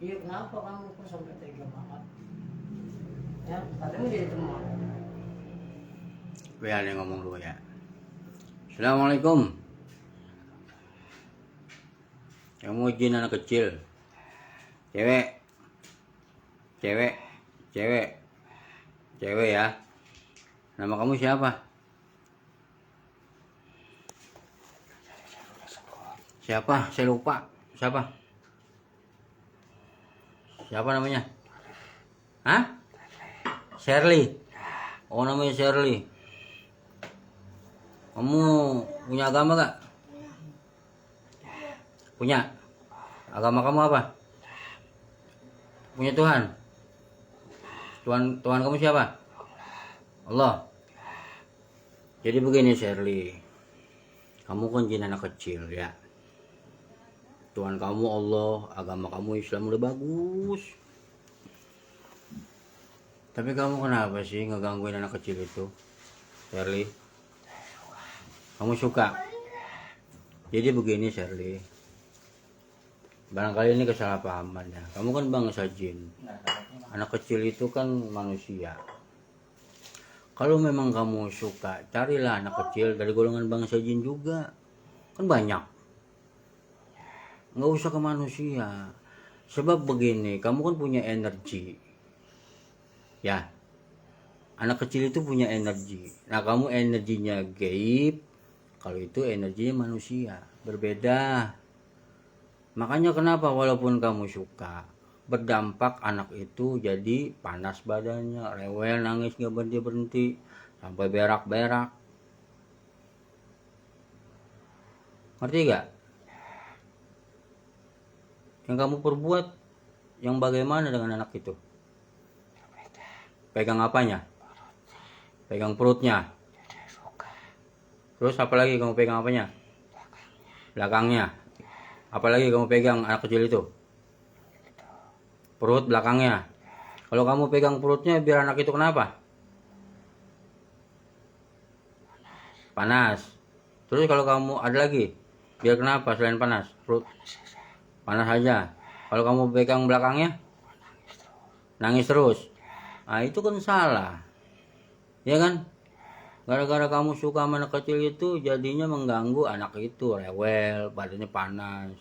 Iya, kenapa kamu kok sampai tega banget? Ya, katanya jadi teman. Biar yang ngomong dulu ya. Assalamualaikum. Yang mau izin anak kecil. Cewek. Cewek. Cewek. Cewek ya. Nama kamu siapa? Siapa? Saya lupa. Siapa? Siapa namanya? Hah? Shirley. Oh, namanya Shirley. Kamu punya agama gak? Punya. Agama kamu apa? Punya Tuhan. Tuhan kamu siapa? Allah. Jadi begini Shirley. Kamu kan jin anak kecil ya. Tuhan kamu Allah, agama kamu Islam udah bagus. Tapi kamu kenapa sih ngegangguin anak kecil itu? Shirley. Kamu suka? Jadi begini Shirley. Barangkali ini kesalahpahaman ya. Kamu kan bangsa jin. Anak kecil itu kan manusia. Kalau memang kamu suka, carilah anak kecil dari golongan bangsa jin juga. Kan banyak. Nggak usah ke manusia. Sebab begini, kamu kan punya energi. Ya. Anak kecil itu punya energi. Nah, kamu energinya gaib. Kalau itu energinya manusia. Berbeda. Makanya kenapa walaupun kamu suka, berdampak anak itu jadi panas badannya, rewel, nangis gak berhenti-berhenti, sampai berak-berak. Ngerti gak? Yang kamu perbuat, yang bagaimana dengan anak itu? Pegang apanya? Pegang perutnya. Terus apalagi kamu pegang apanya? Belakangnya. Apalagi kamu pegang anak kecil itu? Perut belakangnya. Kalau kamu pegang perutnya biar anak itu kenapa? Panas. Terus kalau kamu ada lagi, biar kenapa selain panas? Perut panas aja. Kalau kamu pegang belakangnya, nangis terus. Nah itu kan salah, ya kan? Gara-gara kamu suka sama anak kecil itu, jadinya mengganggu anak itu, rewel, badannya panas.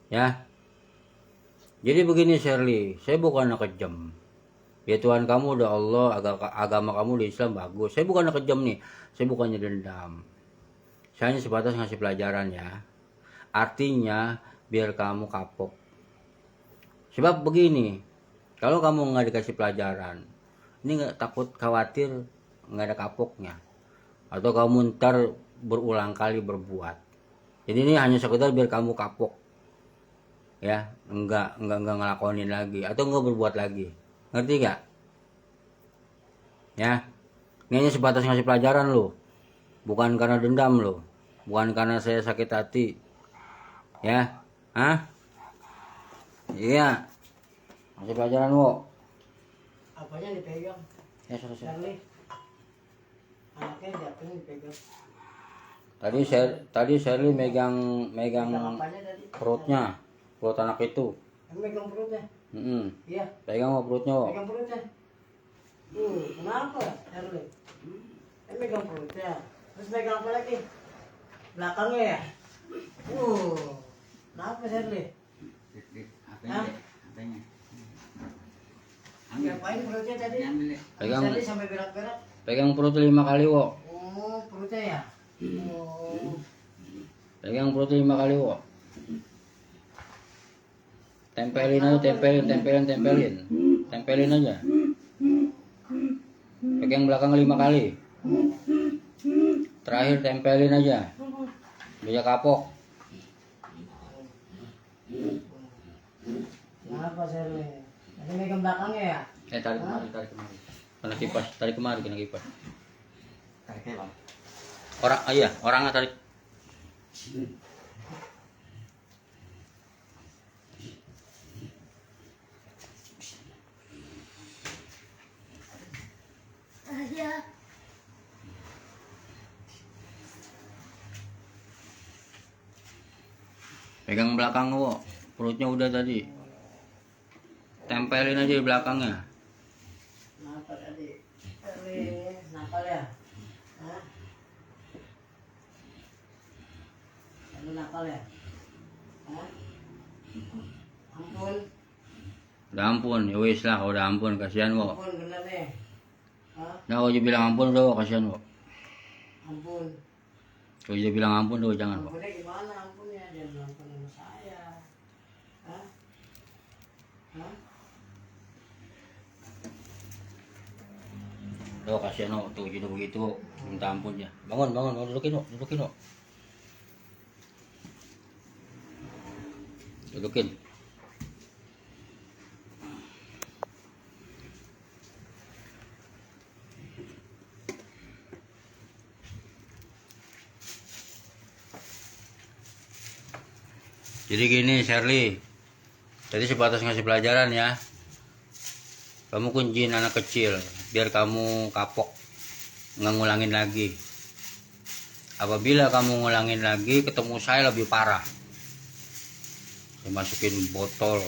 Ya. Jadi begini Shirley, saya bukan anak kejam. Ya Tuhan kamu udah Allah, agama kamu di Islam bagus. Saya bukan anak kejam nih, saya bukannya dendam. Saya hanya sebatas ngasih pelajaran ya. Artinya biar kamu kapok. Sebab begini, kalau kamu nggak dikasih pelajaran, ini nggak takut khawatir nggak ada kapoknya, atau kamu ntar berulang kali berbuat. Jadi ini hanya sekedar biar kamu kapok, ya, enggak ngelakonin lagi atau enggak berbuat lagi. Ngerti gak? Ya, ini hanya sebatas ngasih pelajaran lo, bukan karena dendam lo, bukan karena saya sakit hati, ya, iya, ngasih pelajaran lo. Apanya dipegang? Ya selesai. Shirley. Anaknya jatuhnya dipegang. Tadi Shirley megang Pegang apanya tadi? perut anak itu. Kamu megang perutnya? Iya, Pegang mau perutnya, Wok. pegang perutnya. Kenapa, Herli? Megang perutnya. Terus megang apa lagi? Belakangnya ya? Kenapa, Herli? Hah? Ngapain perutnya tadi? Pegang. Herli sampai berak-berak. Pegang perut 5 kali, Wok. Perutnya ya? Pegang perut 5 kali, Wok. Tempelin aja, tempelin. Tempelin aja. Pegang belakang 5 kali. Terakhir tempelin aja. Dia kapok. Kenapa, Herli? Tadi megang belakangnya ya? Tarik kemari. Kena kipas, tarik kemari, kena kipas. Tariknya bang. Iya, orangnya tarik. Pegang belakang, Wok. Perutnya udah tadi. Tempelin aja di belakangnya. Kenapa tadi? Herli, nakal ya? Hah? Lu nakal ya? Hah? Ampun, Udah ampun, ya wis lah, udah ampun, kasihan, Wok. ampun bener nih. Hah? Nah, kalau dia bilang ampun udah, Wok, kasihan, Wok. Ampun. Kalau dia bilang ampun udah, jangan, Wok. Ampunnya gimana ampunnya? Jangan ampun sama saya. Hah? Hah? Tuh, kasihan, Wok. Tuh, gitu begitu, Wok. Minta ampun ya. Bangun, dudukin, Wok. Dudukin. Jadi gini, Shirley. Jadi sebatas ngasih pelajaran ya. Kamu kunciin anak kecil, biar kamu kapok. Nggak ngulangin lagi. Apabila kamu ngulangin lagi, ketemu saya lebih parah. Saya masukin botol,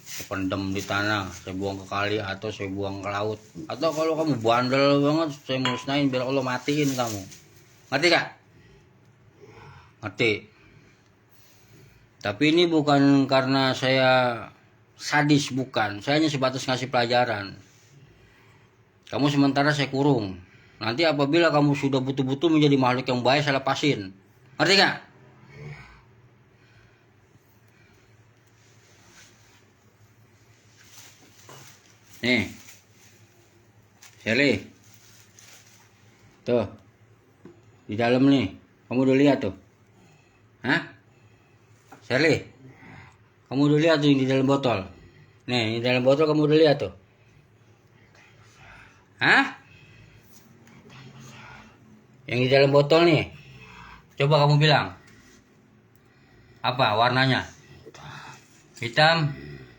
saya pendem di tanah, saya buang ke kali atau saya buang ke laut. Atau kalau kamu bandel banget, saya musnahin biar Allah matiin kamu. Ngerti gak? Ngerti. Tapi ini bukan karena saya sadis, bukan. Saya hanya sebatas ngasih pelajaran. Kamu sementara saya kurung. Nanti apabila kamu sudah betul-betul menjadi makhluk yang baik, saya lepasin. Ngerti gak? Nih, Shelly, tuh, di dalam nih, kamu udah lihat tuh, hah? Shelly, kamu udah lihat tuh yang di dalam botol, nih, di dalam botol kamu udah lihat tuh, hah? Yang di dalam botol nih, coba kamu bilang, apa warnanya? Hitam,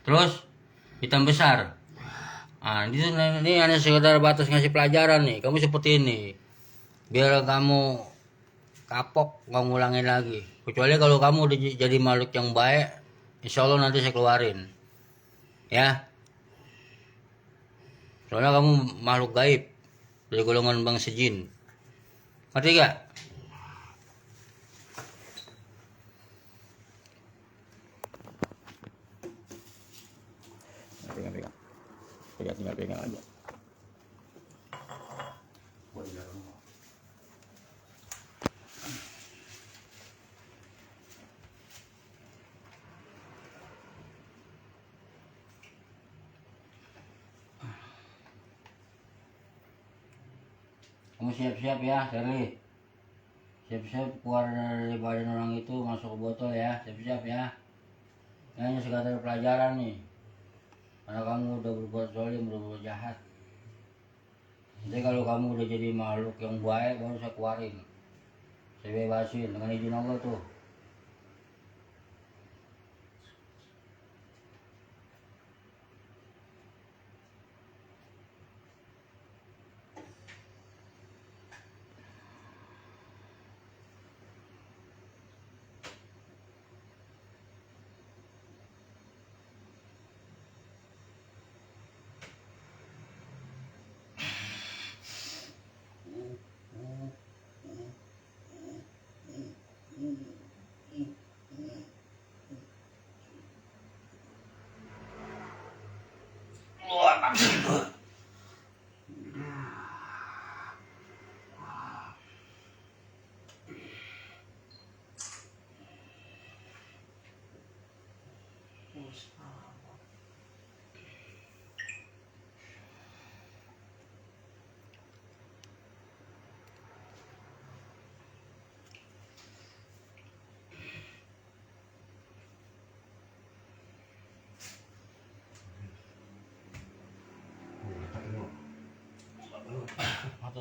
terus hitam besar. Nah, ini hanya sekedar batas ngasih pelajaran nih. Kamu seperti ini, biar kamu kapok, nggak ngulangin lagi. Kecuali kalau kamu udah jadi makhluk yang baik, insya Allah nanti saya keluarin, ya. Soalnya kamu makhluk gaib dari golongan bangsa jin. Ngerti gak? Pegang. Tinggal pegang aja. Kamu siap-siap ya, Sherly. Siap-siap keluar dari badan orang itu, masuk ke botol ya. Siap-siap ya. Ini hanya sekadar pelajaran nih. Karena kamu udah berbuat zalim, udah berbuat jahat. Nanti kalau kamu udah jadi makhluk yang baik, baru saya keluarin. Saya bebasin dengan izin Allah tuh. Atau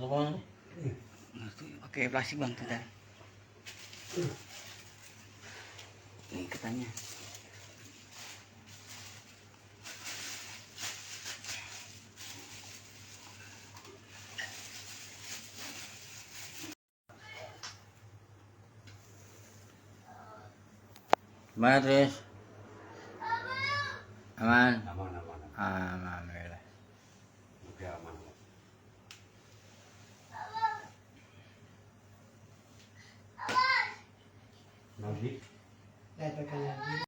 apa? Oke, plastik bang, bentar. Ini katanya. Gimana Tris? Aman? Aman, aman, aman. Alhamdulillah. Udah aman. Nanti Lihat lagi.